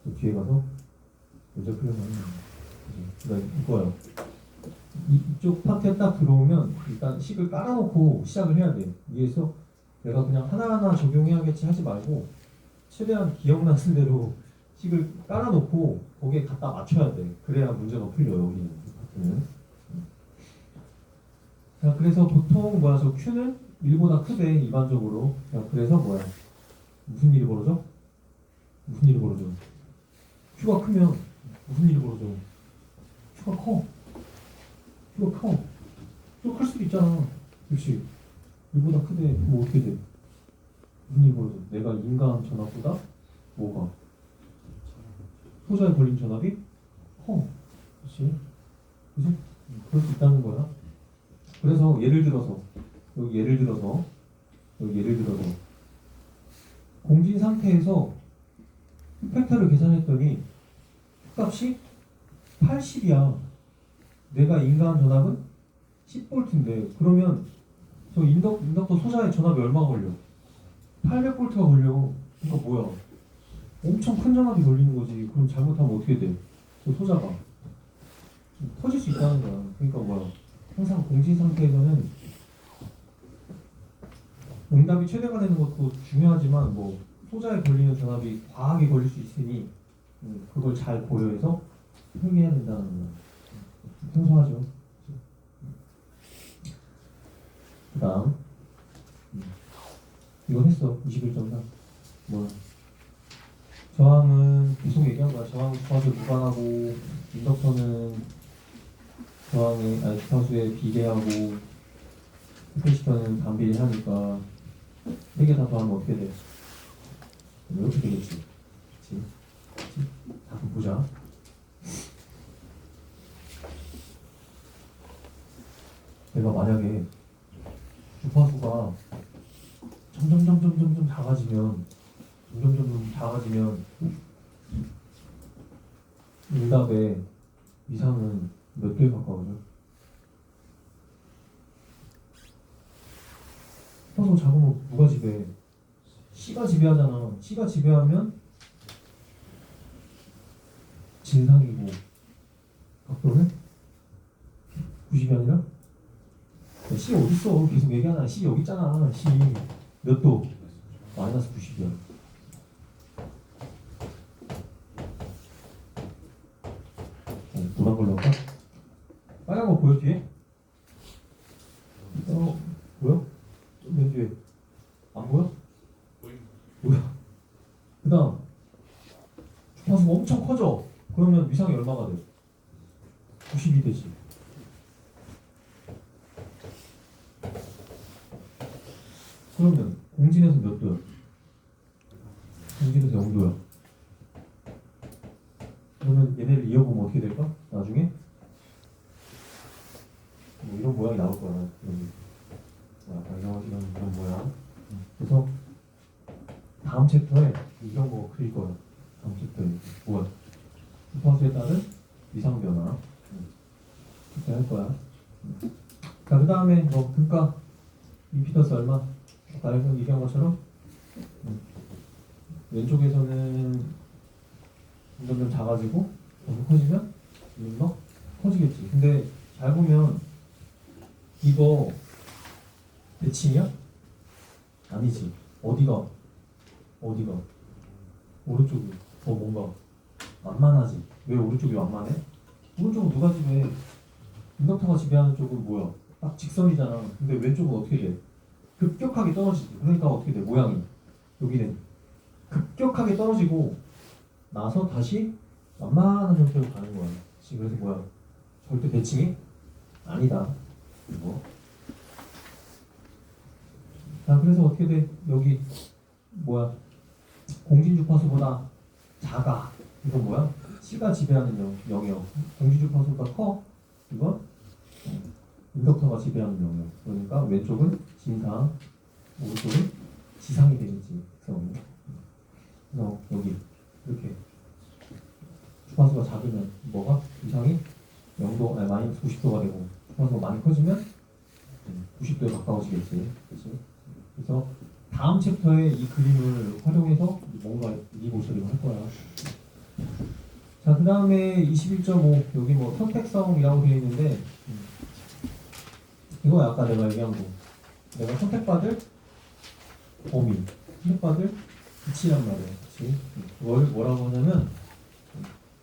또 뒤에 가서 왜 적으려면 그래 이거야. 이쪽 파트에 딱 들어오면 일단 식을 깔아놓고 시작을 해야 돼. 위에서 내가 그냥 하나하나 적용해야겠지 하지 말고 최대한 기억나는 대로 식을 깔아놓고 거기에 갖다 맞춰야 돼. 그래야 문제가 풀려 여기는. 자, 그래서 보통 뭐야, 저 Q는 1보다 크대 일반적으로. 자, 그래서 뭐야, 무슨 일이 벌어져? 무슨 일이 벌어져? Q가 크면 무슨 일이 벌어져? Q가 커. Q가 커. Q가 클 수도 있잖아. 그렇지? 1보다 크대. 뭐 어떻게 돼? 무슨 일이 벌어져? 내가 인간 전압보다 뭐가? 소자에 걸린 전압이 커. 그렇지? 그지? 그럴 수 있다는 거야. 그래서 예를 들어서 공진 상태에서 팩터를 계산했더니 값이 80이야. 내가 인가한 전압은 10V인데 그러면 저 인덕터 소자의 전압이 얼마가 걸려? 800V가 걸려. 그러니까 뭐야? 엄청 큰 전압이 걸리는 거지. 그럼 잘못하면 어떻게 돼? 저 소자가 터질 수 있다는 거야. 그러니까 뭐야? 항상 공진 상태에서는 응답이 최대가 되는 것도 중요하지만 뭐 소자에 걸리는 전압이 과하게 걸릴 수 있으니 그걸 잘 고려해서 설계해야 된다는 거예요. 생소하죠. 그 다음 이거 했어. 21.3 뭐야? 저항은 계속 얘기한 거야. 저항 주파수 무관하고 인덕터는 주파수에 비례하고 캐패시터는 반비례하니까 3개 다 더하면 어떻게 돼? 이렇게 되겠지. 그치? 다 보자. 내가 만약에 주파수가 점점 작아지면 응답의 이상은 몇 개에 가까워져? 주파수가 작으면 누가 지배해? C가 지배하잖아. C가 지배하면 진상이고 각도는 90이 아니라? C 어딨어? 계속 얘기하잖아. C 여기 있잖아. C 몇 도? 마이너스 90이야. 노란 걸로 할까? 빨간 거 보여 뒤에? 보여? 맨 뒤에 안 보여? 뭐야? 그 다음 주파수가 엄청 커져. 그러면 위상이 얼마가 돼? 90이 되지. 그러면 공진에서 몇 도야? 공진에서 0도야. 그러면 얘네를 이어보면 어떻게 될까? 나중에 뭐 이런 모양이 나올 거야. 이런 모양. 그래서 다음 챕터에 이런 거 그릴 거야. 다음 챕터에 뭐야? 주파수에 따른 위상 변화. 그렇게 할 거야. 자, 그 다음에 뭐 그러니까 임피던스 얼마? 아까 얘기한 것처럼 왼쪽에서는 점점 작아지고 점점 커지면 좀 더 커지겠지. 근데 잘 보면 이거 대칭이야? 아니지. 어디가 오른쪽이 더 뭔가 완만하지. 왜 오른쪽이 완만해? 오른쪽은 누가 지배해? 인덕터가 지배하는 쪽은 뭐야? 딱 직선이잖아. 근데 왼쪽은 어떻게 돼? 급격하게 떨어지지. 그러니까 어떻게 돼? 모양이 여기는 급격하게 떨어지고 나서 다시 완만한 형태로 가는 거야. 그래서 뭐야? 절대 대칭이 아니다. 이거. 자, 그래서 어떻게 돼? 여기 뭐야? 공진 주파수보다 작아. 이건 뭐야? C가 지배하는 영역. 공진 주파수보다 커. 이건 인덕터가 지배하는 영역. 그러니까 왼쪽은 진상, 오른쪽은 지상이 되겠지. 그래서 여기 이렇게 주파수가 작으면 뭐가? 이상이 0도, 아니 마이너스 90도가 되고 주파수가 많이 커지면 90도에 가까워지겠지. 그렇지? 그래서 다음 챕터에 이 그림을 활용해서 뭔가 리모델링을 할 거야. 자, 그 다음에 21.5 여기 뭐 선택성이라고 되어 있는데 이거 아까 내가 얘기한 거. 내가 선택받을 범위, 선택받을 위치란 말이야. 그치? 그걸 뭐라고 하냐면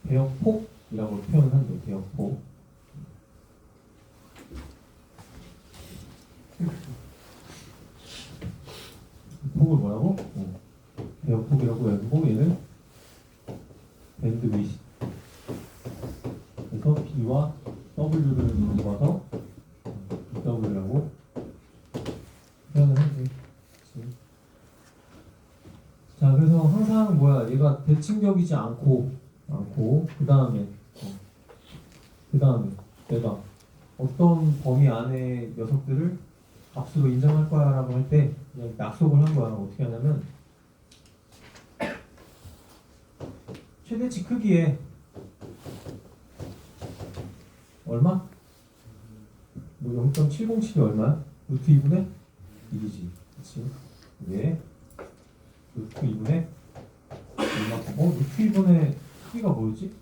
대역폭이라고 표현을 한대. 대역폭. 폭을 뭐라고? 대역폭이라고 해가지고 얘는 밴드위스. 그래서 B와 W를 모아서 W라고 표현을 하지. 자, 그래서 항상 뭐야? 얘가 대칭적이지 않고 그 다음에 내가 어떤 범위 안에 녀석들을 값으로 인정할 거야라고 할 때 그냥 약속을 한 거야. 어떻게 하냐면 최대치 크기에 얼마? 뭐 0.707이 얼마야? 루트 2분의 1이지. 그치? 얘 루트 2분의 얼마? 루트 2분의 크기가 뭐였지?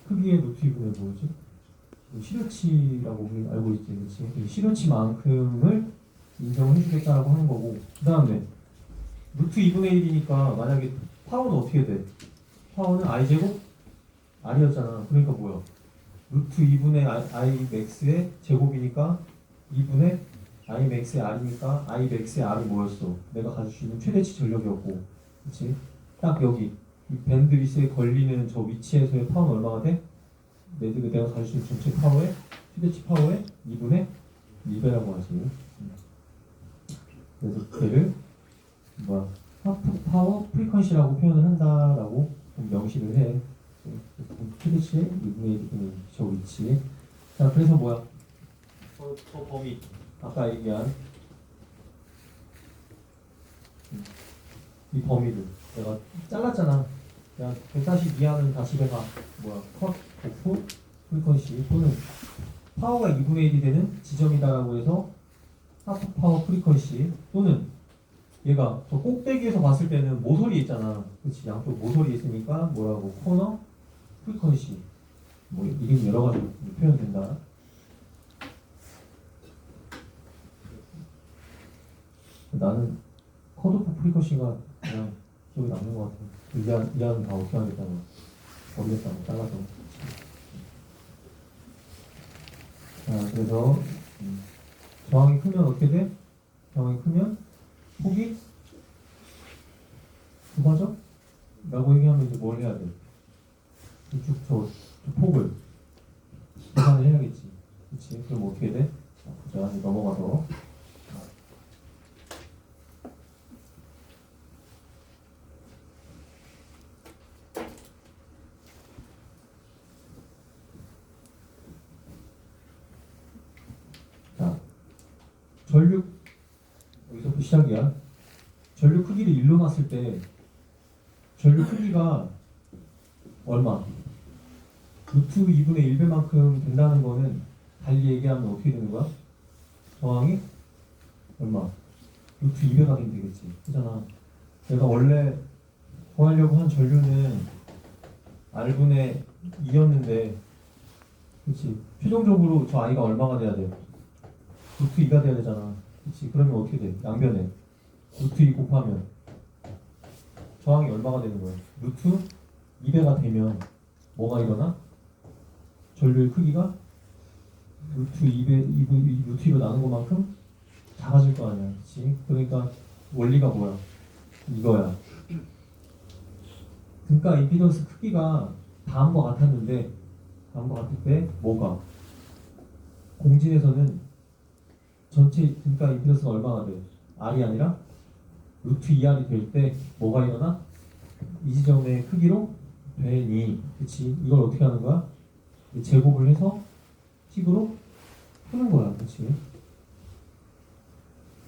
크기의 루트 2분의 뭐였지? 실효치라고 우리 알고 있지. 그치? 실효치만큼을 인정을 해주겠다라고 하는 거고 그 다음에 루트 2분의 1이니까 만약에 파워는 어떻게 돼? 파워는 i제곱 r이었잖아. 그러니까 뭐야? 루트 2분의 i max의 제곱이니까 2분의 i max의 r이니까 i max의 r이 뭐였어? 내가 가질 수 있는 최대치 전력이었고, 그렇지? 딱 여기 이 밴드위스에 걸리는 저 위치에서의 파워는 얼마가 돼? 내가 가질 수 있는 전체 파워의 최대치 파워의 2분의 1배라고 하지. 그래서 걔를 뭐야? 하프 파워 프리퀀시라고 표현을 한다라고 명시를 해. 최대치의 2분의 1이 저 위치. 자, 그래서 뭐야? 저 범위 아까 얘기한 이 범위를 내가 잘랐잖아. 그냥 140 이하는 다 집에 가. 뭐야? 컷, 오프, 프리퀀시 또는 파워가 2분의 1이 되는 지점이다라고 해서 하프 파워 프리퀀시 또는 얘가 저 꼭대기에서 봤을 때는 모서리 있잖아. 그렇지? 양쪽 모서리 있으니까 뭐라고? 코너, 프리퀀시 뭐 이름 여러 가지 표현된다. 나는 컷오프 프리커시가 그냥 기억에 남는 것 같아. 이하는 다 어떻게 하겠다고 버리겠다고 잘라서. 자, 그래서 저항이 크면 어떻게 돼? 저항이 크면 폭이 좁아져? 라고 얘기하면 이제 뭘 해야 돼? 저 폭을 계산을 해야겠지. 그치? 그럼 어떻게 돼? 자, 보자. 넘어가서 전류 여기서부터 시작이야. 전류 크기를 1로 놨을 때 전류 크기가 얼마? 루트 2분의 1배만큼 된다는 거는 달리 얘기하면 어떻게 되는 거야? 저항이 얼마? 루트 2배가 되면 되겠지. 그잖아. 내가 원래 구하려고 한 전류는 R분의 2였는데 그렇지. 최종적으로 저 I가 얼마가 돼야 돼? 루트 2가 돼야 되잖아. 그렇지. 그러면 어떻게 돼? 양변에 루트 2 곱하면 저항이 얼마가 되는 거야? 루트 2배가 되면 뭐가 일어나? 전류의 크기가 루트 2로 나눈 것만큼 작아질 거 아니야. 그치? 그러니까 원리가 뭐야? 이거야. 그러니까 임피던스 크기가 다음과 같았는데 다음과 같을 때 뭐가? 공진에서는 전체 그러니까 임피던스가 얼마나 돼? R이 아니라 루트 2R이 될 때 뭐가 일어나? 이 지점의 크기로 되니. 그치? 이걸 어떻게 하는 거야? 제곱을 해서 식으로 푸는 거야. 그치?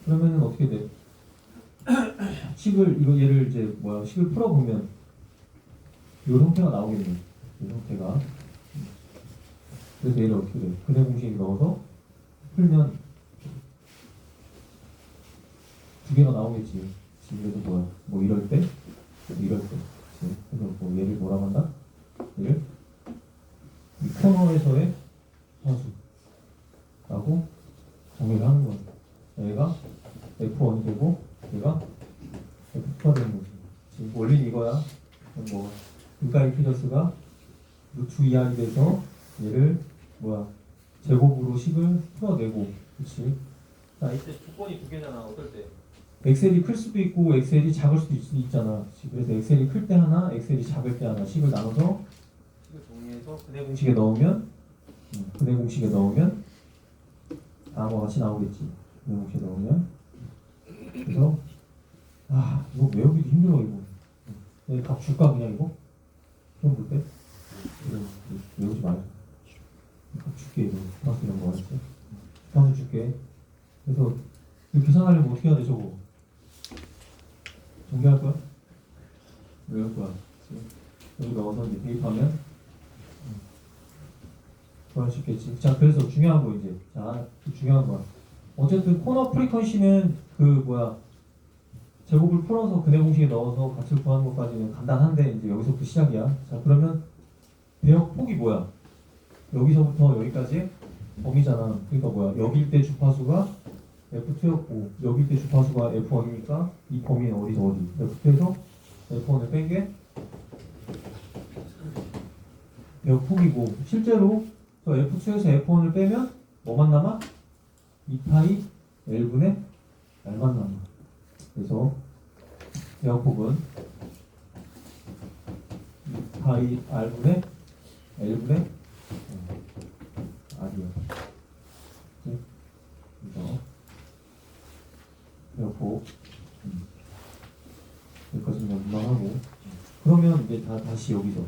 그러면은 어떻게 돼? 식을 이거 얘를 이제 뭐야? 식을 풀어보면 이 형태가 나오겠네. 이 형태가. 그래서 얘를 어떻게 돼? 근해 공식에 넣어서 풀면 두 개가 나오겠지. 그래서 뭐야? 뭐 이럴 때, 이럴 때. 그치? 그래서 뭐 얘를 뭐라고 한다? 얘를 이 코너에서의 화수라고 정의를 하는 거야. 얘가 F1이 되고 얘가 F2가 되는 거지. 지금 원리는 이거야. 뭐 그러니까 임피던스가 루트 2R이 돼서 얘를 뭐야 제곱으로 식을 풀어내고. 그렇지? 자 이때 조건이 두 개잖아. 어떨 때? 엑셀이 클 수도 있고 엑셀이 작을 수도 있잖아. 그래서 엑셀이 클 때 하나, 엑셀이 작을 때 하나 식을 나눠서 식을 정리해서 근해 공식에 넣으면 다음과 같이 나오겠지. 근해 공식에 넣으면 그래서 이거 외우기도 힘들어 이거. 내가 각 줄까 그냥 이거? 시험 볼 때? 외우지 말고 각 줄게 이거. 주파수 이런 거 알았지? 주파수 줄게. 그래서 이거 계산하려면 어떻게 해야 돼 저거? 정리할 거야? 외울 거야. 여기 넣어서 이제 대입하면 구할 수 있겠지. 자, 그래서 중요한 거 이제. 자, 중요한 거야. 어쨌든 코너 프리퀀시는 그 뭐야 제곱을 풀어서 근해 공식에 넣어서 값을 구하는 것까지는 간단한데 이제 여기서부터 시작이야. 자, 그러면 대역 폭이 뭐야? 여기서부터 여기까지 범위잖아. 그러니까 뭐야? 여기일 때 주파수가 F2였고 여기일 때 주파수가 F1이니까 이 범위는 어디서 어디? F2에서 F1을 뺀 게 대역 폭이고 실제로 저 F2에서 F1을 빼면 뭐만 남아? 2파이 L분의 R만 남아. 그래서 대역폭은 2파이 R분의 L분의 R이야. 그래서 대역폭 여기까지는 무난하고 그러면 이제 다시 여기서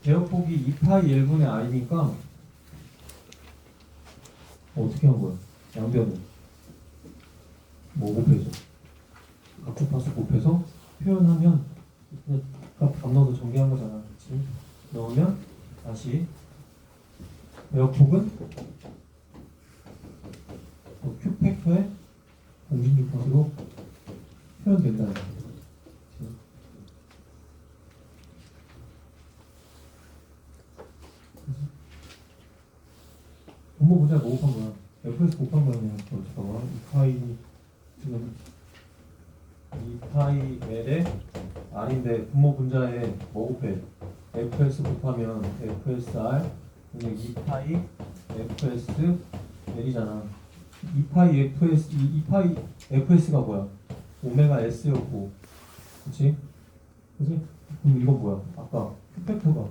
대역폭이 2파이 L분의 R이니까 어떻게 한 거야? 양변을 뭐 곱해서 각주파수 곱해서 표현하면 그냥 값 넣어서 정리한 거잖아. 그치? 넣으면 다시 대역폭은 큐 팩터의 공진주파수로 표현된다는 거야. 분모 분자 뭐 곱한 거야? F에서 곱한 거야. 잠깐만. 2파이 지금 2파이 L에 R인데 분모 분자에 뭐 곱해? Fs 곱하면 FSR 그냥 2파이 FS L이잖아. 2파이 FS가 뭐야? 오메가 S였고 그치? 그치? 그럼 이건 뭐야? 아까 Q팩터가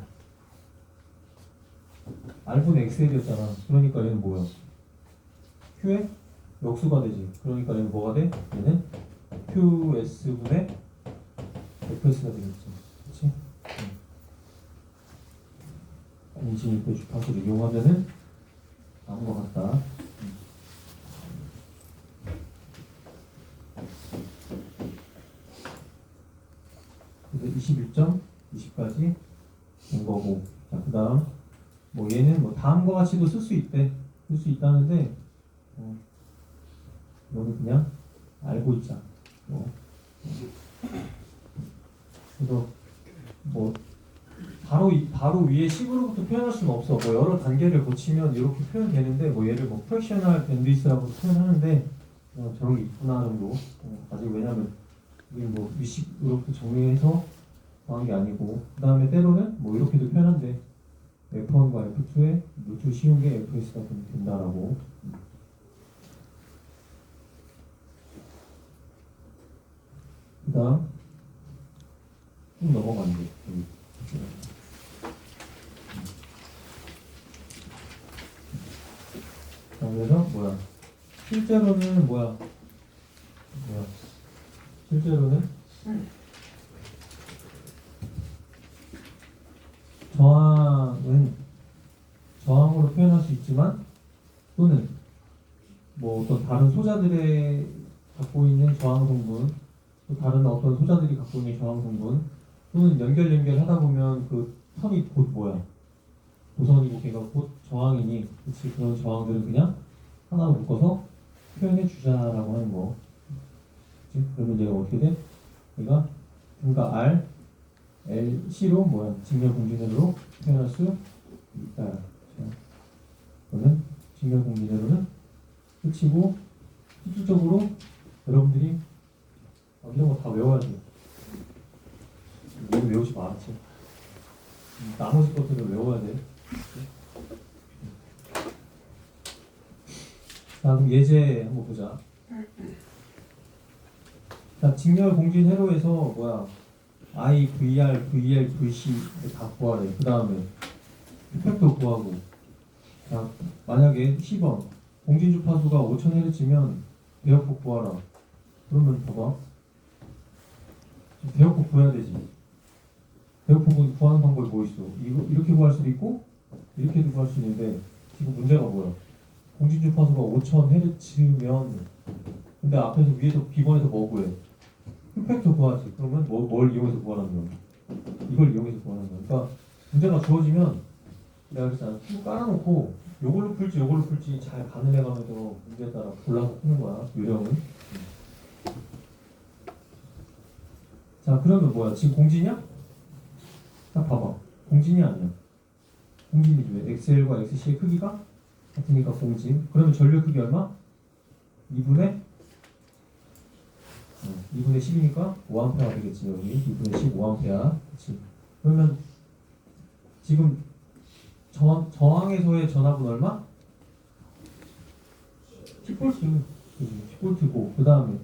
R분의 XL이었잖아. 그러니까 얘는 뭐야? Q의 역수가 되지. 그러니까 얘는 뭐가 돼? 얘는 QS분의 FS가 되겠지. 그치? 공진일 때 주파수를 이용하면은 나온 것 같다. 21.20까지 된 거고. 자, 그 다음 뭐 얘는 뭐 다음과 같이도 쓸 수 있대. 쓸 수 있다는데 이거는 그냥 알고 있자. 그래서 뭐 바로 위에 10으로부터 표현할 수는 없어. 뭐 여러 단계를 거치면 이렇게 표현되는데 뭐 얘를 뭐 프랙셔널 밴드위스라고 표현하는데 저런 게 있구나 정도. 아직 왜냐면 이게 뭐 위식으로부터 정리해서 더한 게 아니고 그 다음에 때로는 뭐 이렇게도 표현한대. F1과 F2에 노출 쉬운 게 FS가 된다라고. 그 다음 좀 넘어가는 게 자, 그래서 뭐야 실제로는 실제로는 저항은 저항으로 표현할 수 있지만 또는 뭐 어떤 다른 소자들의 갖고 있는 저항 성분 또 다른 어떤 소자들이 갖고 있는 저항 성분 또는 연결하다 보면 그 선이 곧 뭐야 도선이고 걔가 곧 저항이니 그치 그런 저항들을 그냥 하나로 묶어서 표현해 주자라고 하는 거. 그치? 그러면 얘가 어떻게 돼? 얘가 등가 R L C로 뭐야 직렬 공진회로로 표현할 수 있다. 자, 그러면 직렬 공진회로는 끝이고 실질적으로 여러분들이 이런 거 다 외워야 돼. 이거 외우지 말았지. 나머지 것들을 외워야 돼. 자, 그럼 예제 한번 보자. 자, 직렬 공진 회로에서 뭐야 I, VR, VL, VC 다 구하래. 그 다음에 팩도 구하고. 자, 만약에 10번 공진 주파수가 5000Hz면 대역폭 구하라. 그러면 봐봐. 대역폭 구해야 되지. 대역폭은 구하는 방법이 뭐 있어? 이렇게 구할 수도 있고 이렇게도 구할 수 있는데 지금 문제가 뭐야? 공진 주파수가 5000Hz면 근데 앞에서 위에서 B번에서 뭐 구해? 팩터 구하지. 그러면 뭘 이용해서 구하라는 거야? 이걸 이용해서 구하는 거야. 그러니까 문제가 주어지면 내가 그랬잖아. 쭉 깔아놓고 요걸로 풀지 잘 가늠해가면서 문제에 따라 골라서 푸는 거야. 요령은. 자, 그러면 뭐야? 지금 공진이야? 딱 봐봐. 공진이 아니야. 공진이지 왜? XL과 XC의 크기가 같으니까 공진. 그러면 전류 크기 얼마? 2분의 10이니까 5A 되겠지. 여기 2분의 15A. 그치. 그러면 지금 저항에서의 전압은 얼마? 10V. 10V고 그 다음에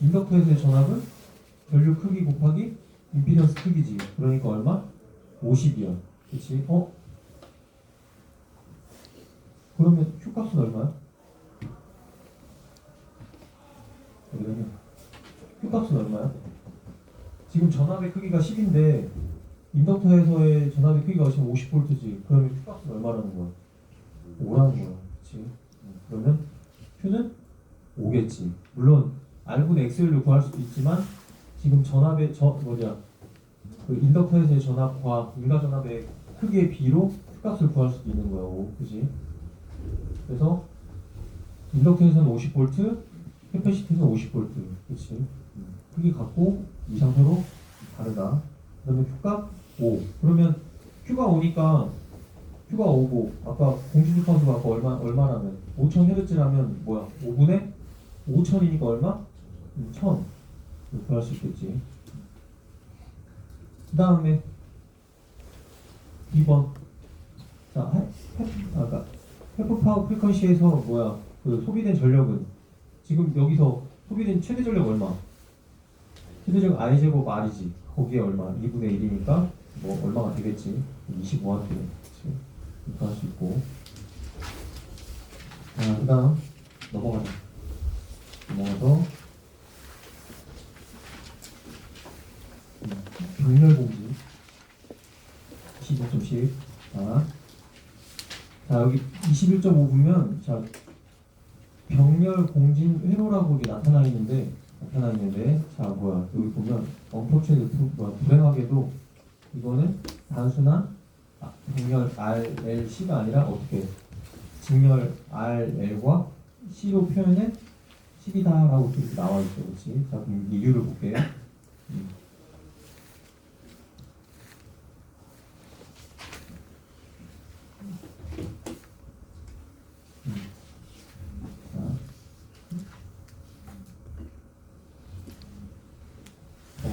인덕터에서의 전압은 전류 크기 곱하기 임피던스 크기지. 그러니까 얼마? 50이야. 그치? 그러면 Q값은 얼마야? 그러면 Q값은 얼마야? 지금 전압의 크기가 10인데 인덕터에서의 전압의 크기가 지금 50V지. 그러면 Q값은 얼마라는 거야? 5라는 거야. 그치? 그러면 Q는 5겠지. 물론 R분의 X를 구할 수도 있지만 지금 전압의 그 인덕터에서의 전압과 인가전압의 크기의 비로 Q값을 구할 수도 있는 거야. 5. 그치? 그래서 인덕터에서는 50V, 캐패시티에서는 50V. 그치? 크기 같고 이 상태로 다르다. 그러면 Q값 5. 그러면 Q가 5니까 Q가 5고 아까 공진주파수가 아까 얼마라면 5000Hz라면 뭐야? 5분의 5000이니까 얼마? 1000. 구할 수 있겠지. 그 다음에 2번. 자, 아까 해프파워 프리퀀시에서 뭐야? 그 소비된 전력은 지금 여기서 소비된 최대 전력 얼마? 최대적 I제곱 R이지. 거기에 얼마? 2분의 1이니까 뭐 얼마가 되겠지? 25A. 그치? 이렇게 할 수 있고. 자, 그 다음 넘어가서 병렬 공지 25.10. 자, 여기 21.5분면 자 병렬 공진 회로라고 이게 나타나 있는데 나타나 있는데, 자 뭐야 여기 보면 불행하게도 이거는 단순한 직렬 RLC가 아니라 어떻게 직렬 RL과 C로 표현해 C이다라고 이렇게 나와 있죠, 그렇지? 자 그럼 이유를 볼게요. 음.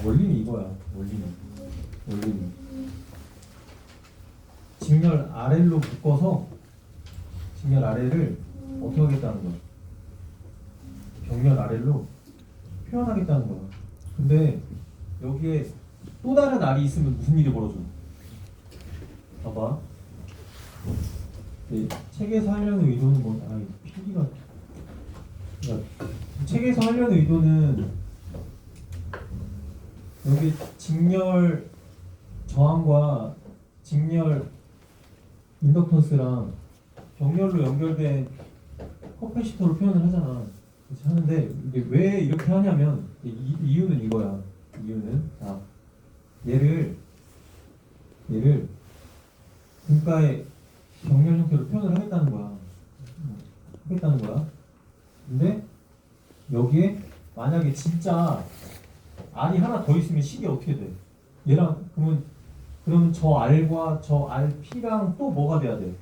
원리는 이거야. 원리는 직렬 RL로 묶어서 직렬 RL을 어떻게 하겠다는 거야? 병렬 RL로 표현하겠다는 거야. 근데 여기에 또 다른 R이 있으면 무슨 일이 벌어져? 봐봐. 책에서 하려는 의도는 뭐? 아, PD가 책에서 하려는 의도는 여기 직렬 저항과 직렬 인덕턴스랑 병렬로 연결된 커패시터로 표현을 하잖아. 그렇지? 하는데 이게 왜 이렇게 하냐면 이유는 이거야. 이유는 얘를 분가의 병렬 형태로 표현을 하겠다는 거야. 근데 여기에 만약에 진짜 R이 하나 더 있으면 식이 어떻게 돼? 얘랑 그러면 저 R과 저 RP랑 또 뭐가 돼야 돼?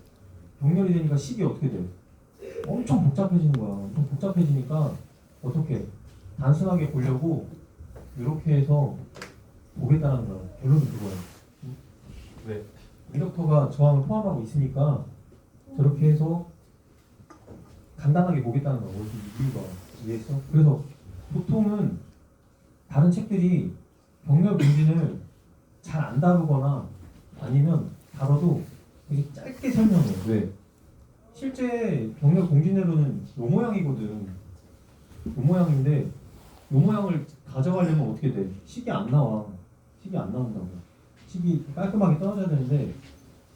병렬이 되니까 식이 어떻게 돼? 엄청 복잡해지는 거야. 엄청 복잡해지니까 어떻게? 단순하게 보려고 이렇게 해서 보겠다는 거야. 결론은 그거야. 왜? 인덕터가 저항을 포함하고 있으니까 저렇게 해서 간단하게 보겠다는 거야. 이유가 이해했어? 그래서 보통은 다른 책들이 병렬 공진을 잘 안 다루거나 아니면 다뤄도 되게 짧게 설명해. 왜? 실제 병렬 공진회로는 요 모양이거든. 요 모양인데 요 모양을 가져가려면 어떻게 돼? 식이 안 나와. 식이 안 나온다고. 식이 깔끔하게 떨어져야 되는데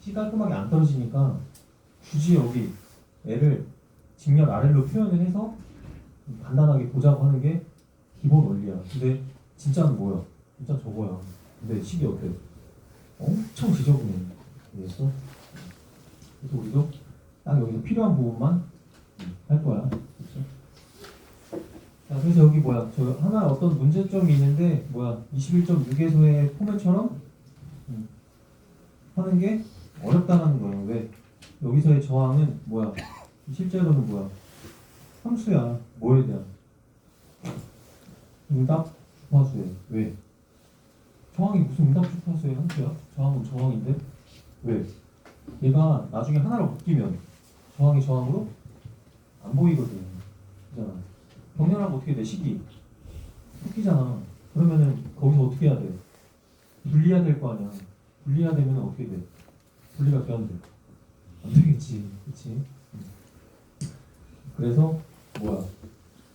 식이 깔끔하게 안 떨어지니까 굳이 여기 애를 직렬 RL로 표현을 해서 간단하게 보자고 하는 게 기본 원리야. 근데 진짜는 뭐야? 진짜 저거야. 근데 식이 어때? 엄청 지저분해. 이해했어? 그래서 우리도 딱 여기서 필요한 부분만 할 거야. 그렇죠? 자, 그래서 여기 뭐야? 저 하나 어떤 문제점이 있는데 뭐야? 21.6에서의 포맷처럼 하는 게 어렵다는 거예요. 왜? 여기서의 저항은 뭐야? 실제로는 뭐야? 함수야. 뭐에 대한? 응답 주파수에. 왜? 저항이 무슨 응답 주파수의 함수야? 저항은 저항인데? 왜? 얘가 나중에 하나로 묶이면 저항이 저항으로 안 보이거든. 그잖아. 병렬하면 어떻게 돼? 식이 묶이잖아. 그러면은 거기서 어떻게 해야 돼? 분리해야 될 거 아니야. 분리해야 되면 어떻게 돼? 분리가 돼야 돼. 안 되겠지. 그치? 그래서 뭐야?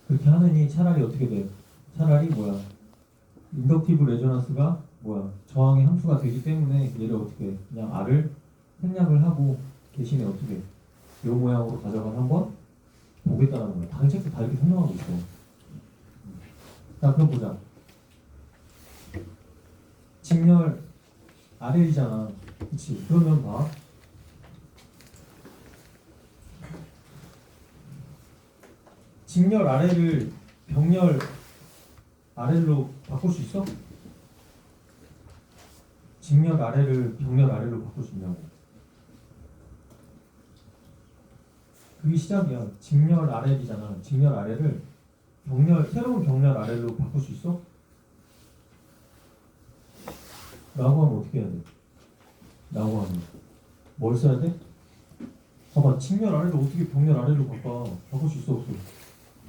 그렇게 하느니 차라리 어떻게 돼? 차라리 뭐야? 인덕티브 레조넌스가 뭐야? 저항의 함수가 되기 때문에 얘를 어떻게 해? 그냥 R을 생략을 하고 대신에 어떻게 해? 요 모양으로 가져가서 한번 보겠다는 거야. 다른 책도 다 이렇게 설명하고 있어. 자, 그럼 보자. 직렬 RL이잖아. 그치? 그러면 봐. 직렬 RL을 병렬 RL로 바꿀 수 있어? 직렬 RL을 병렬 RL로 바꿀 수 있냐고. 그게 시작이야. 직렬 RL이잖아. 직렬 RL을 새로운 병렬 RL로 바꿀 수 있어? 라고 하면 어떻게 해야 돼? 라고 하면 뭘 써야 돼? 봐봐, 직렬 RL을 어떻게 병렬 RL로 바꿀 수 있어? 없어?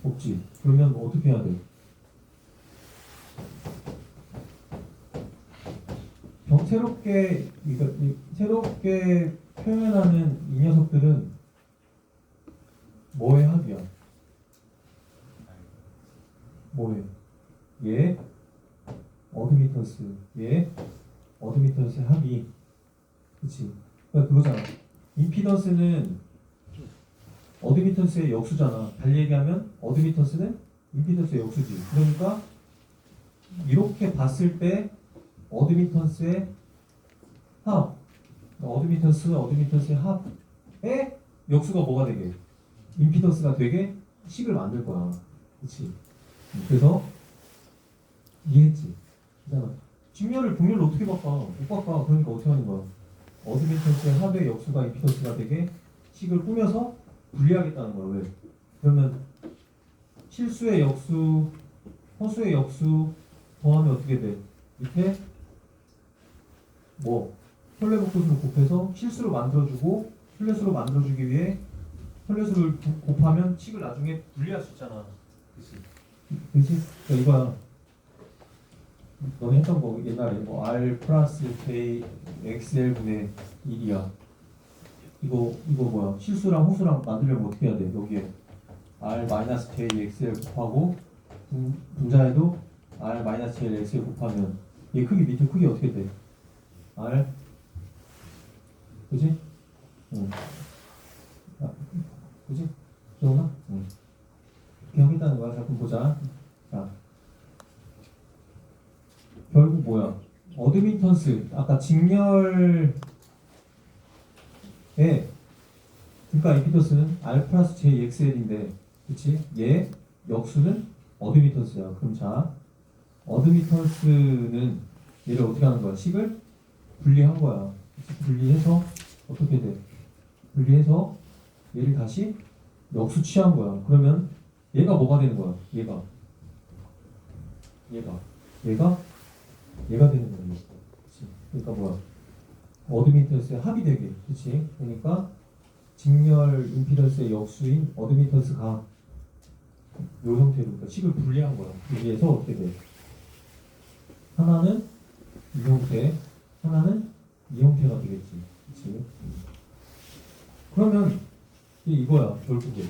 없지. 그러면 어떻게 해야 돼? 새롭게 표현하는 이 녀석들은 뭐의 합이야? 뭐에? 얘 어드미턴스, 얘 어드미턴스의 합이, 그치? 그러니까 그거잖아. 임피던스는 어드미턴스의 역수잖아. 달리 얘기하면 어드미턴스는 임피던스의 역수지. 그러니까 이렇게 봤을 때 어드미턴스의 합, 어드미턴스의 합의 역수가 뭐가 되게? 임피던스가 되게 식을 만들 거야. 그렇지? 그래서 이해했지? 그잖아. 직렬을 동렬로 어떻게 바꿔? 못 바꿔. 그러니까 어떻게 하는 거야? 어드미턴스의 합의 역수가 임피던스가 되게 식을 꾸며서 분리하겠다는 거야. 왜? 그러면 실수의 역수, 허수의 역수 더하면 어떻게 돼? 밑에 뭐 혈례복수수로 곱해서 실수로 만들어주고 혈례수로 만들어주기 위해 혈례수를 곱하면 식을 나중에 분리할 수 있잖아. 그치? 그러니까 이거야. 너네 했던 거 옛날에 뭐 R 플러스 J XL 분의 1이야. 이거 뭐야? 실수랑 호수랑 만들려면 어떻게 해야 돼? 여기에 R 마이너스 J XL 곱하고 분자에도 R 마이너스 J XL 곱하면 얘 크기 밑에 크기 어떻게 돼? R 그지? 응. 아, 그지? 기억나? 응. 이렇게 하겠다는 거야. 자, 그럼 보자. 자, 결국 뭐야? 어드미턴스 아까 직렬의 그러니까 임피던스는 R 플러스 J XL인데 그치? 얘 역수는 어드미턴스야. 그럼 자 어드미턴스는 얘를 어떻게 하는 거야? 식을 분리한 거야. 그치? 분리해서 어떻게 돼? 분리해서 얘를 다시 역수 취한 거야. 그러면 얘가 뭐가 되는 거야? 얘가 되는 거야. 그치? 그러니까 뭐야? 어드미턴스의 합이 되게. 그치? 그러니까 직렬 임피던스의 역수인 어드미턴스가 이 형태로 그러니까 식을 분리한 거야. 여기에서 어떻게 돼? 하나는 이 형태, 하나는 이 형태가 되겠지. 그치? 그러면 이거야 결국에.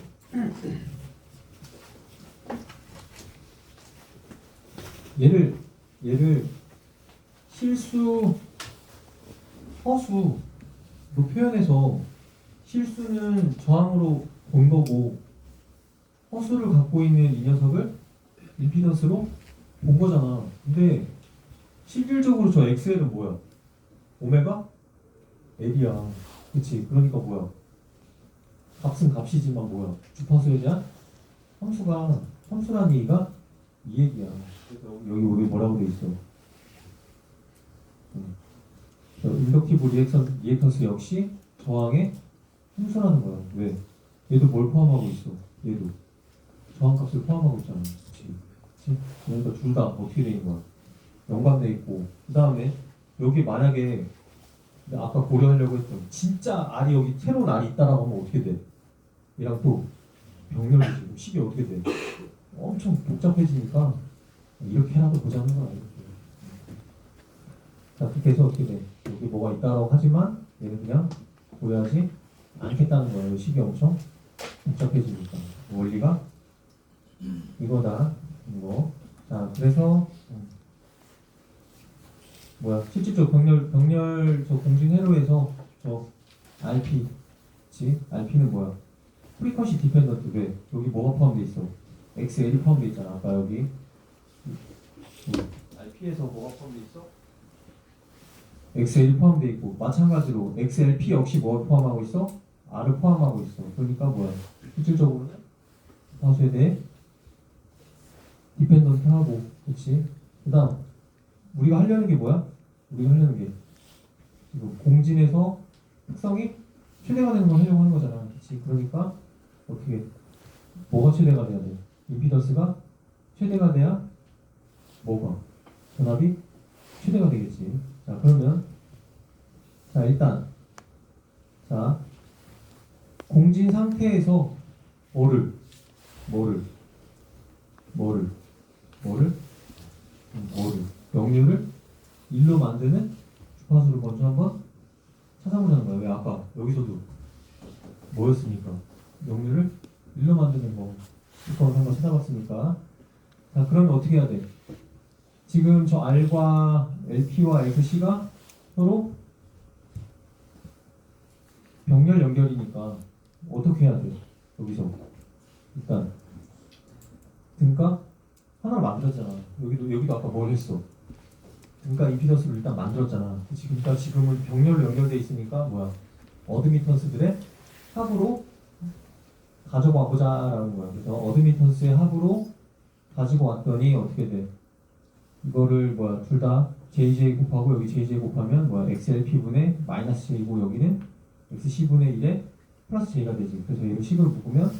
얘를 실수, 허수로 표현해서 실수는 저항으로 본 거고 허수를 갖고 있는 이 녀석을 임피던스로 본 거잖아. 근데 실질적으로 저 XL은 뭐야? 오메가 L이야. 그치? 그러니까 뭐야? 값은 값이지만 뭐야? 주파수에 대한 함수라는 얘기가 이 얘기야. 그래서 여기 뭐라고 돼 있어? 인덕티브 리액턴스 역시 저항의 함수라는 거야. 왜? 얘도 뭘 포함하고 있어? 얘도 저항값을 포함하고 있잖아. 그치? 그러니까 둘 다 어떻게 돼 있는 거야? 연관돼 있고 그 다음에 여기 만약에 아까 고려하려고 했던 진짜 R이 여기 새로운 R이 있다라고 하면 어떻게 돼? 얘랑 또 병렬이지. 식이 어떻게 돼? 엄청 복잡해지니까 이렇게라도 보자는 거야. 이렇게. 자, 그렇게 해서 어떻게 돼? 여기 뭐가 있다라고 하지만 얘는 그냥 고려하지 않겠다는 거예요. 식이 엄청 복잡해지니까. 원리가 이거다. 이거. 자, 그래서 뭐야? 실질적으로 병렬 저 공진 회로에서 저 RP, 그치? RP는 뭐야? 프리퀀시 디펜던트. 왜? 여기 뭐가 포함돼 있어? XL이 포함돼 있잖아. 아까 여기 RP에서 뭐가 포함돼 있어? XL이 포함돼 있고 마찬가지로 XLP 역시 뭘 포함하고 있어? R을 포함하고 있어. 그러니까 뭐야? 실질적으로는 다수에 대해 디펜던트하고, 그렇지? 그다음 우리가 하려는 게 뭐야? 우리가 하려는 게 지금 공진에서 특성이 최대가 되는 걸 하려고 하는 거잖아. 그렇지? 그러니까 어떻게 뭐가 최대가 돼야 돼? 임피던스가 최대가 돼야 뭐가? 전압이 최대가 되겠지. 자, 그러면 자, 일단 자, 공진 상태에서 뭐를 역류를 1로 만드는 주파수를 먼저 한번 찾아보자는 거야. 왜 아까 여기서도 뭐였으니까 역류를 1로 만드는 거 주파수 한번 찾아봤으니까. 자, 그러면 어떻게 해야 돼? 지금 저 R과 LP와 XC가 서로 병렬 연결이니까 어떻게 해야 돼? 여기서 일단 등가 하나를 만들었잖아. 여기도 아까 뭘 했어? 등가 임피던스를 일단 만들었잖아. 그러니까 지금은 병렬로 연결돼 있으니까 뭐야? 어드미턴스들의 합으로 가지고 와보자라는 거야. 그래서 어드미턴스의 합으로 가지고 왔더니 어떻게 돼? 이거를 뭐야? 둘 다 JJ 곱하고 여기 JJ 곱하면 뭐야? XLP분의 마이너스 J고 여기는 XC분의 1에 플러스 J가 되지. 그래서 얘를 식으로 묶으면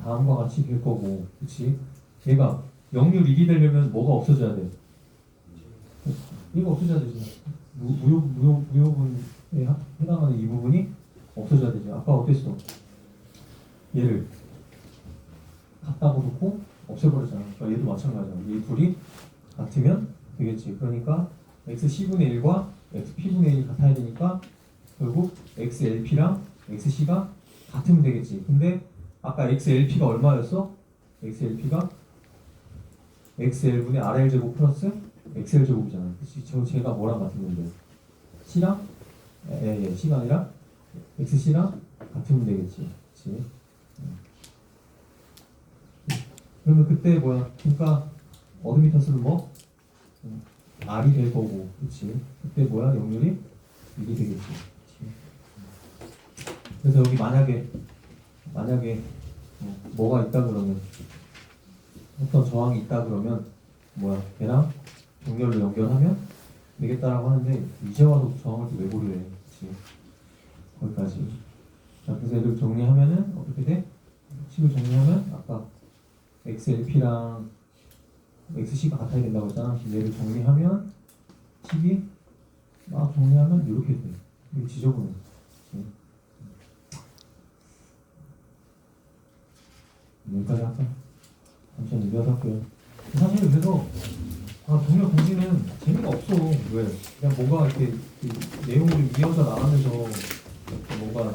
다음과 같이 될 거고, 그치? 얘가 역률 1이 되려면 뭐가 없어져야 돼? 얘가 없어져야 되지. 무효분에 해당하는 이 부분이 없어져야 되지. 아까 어땠어? 얘를 같다고 놓고 없애버렸잖아. 그러니까 얘도 마찬가지야. 이 둘이 같으면 되겠지. 그러니까 XC분의 1과 XP분의 1이 같아야 되니까 결국 XLP랑 XC가 같으면 되겠지. 근데 아까 XLP가 얼마였어? XLP가 XL분의 RL제곱 플러스 XL제곱이잖아. 그치? 제가 뭐랑 같은 건데? C랑? C가 아니라 XC랑 같으면 되겠지. 그치? 그러면 그때 뭐야? 그러니까 어드미턴스는 뭐? R이 될 거고, 그치? 그때 뭐야? 역률이 1이 되겠지. 그치? 그래서 여기 만약에 뭐가 있다 그러면 어떤 저항이 있다 그러면 뭐야? 걔랑 정렬로 연결하면 되겠다라고 하는데 이제 와서 저항을 또 왜 고려해? 그치? 거기까지. 자, 그래서 얘를 정리하면은 어떻게 돼? 식을 정리하면 아까 XLP랑 XC가 같아야 된다고 했잖아. 얘를 정리하면 식이 막 정리하면 이렇게 돼. 이게 지저분해. 그치? 여기까지 할까? 잠시만 얘기하다 할게요. 사실 그래서 동료 공지는 재미가 없어. 왜? 그냥 뭔가 이렇게 내용을 이어져 나가면서 뭔가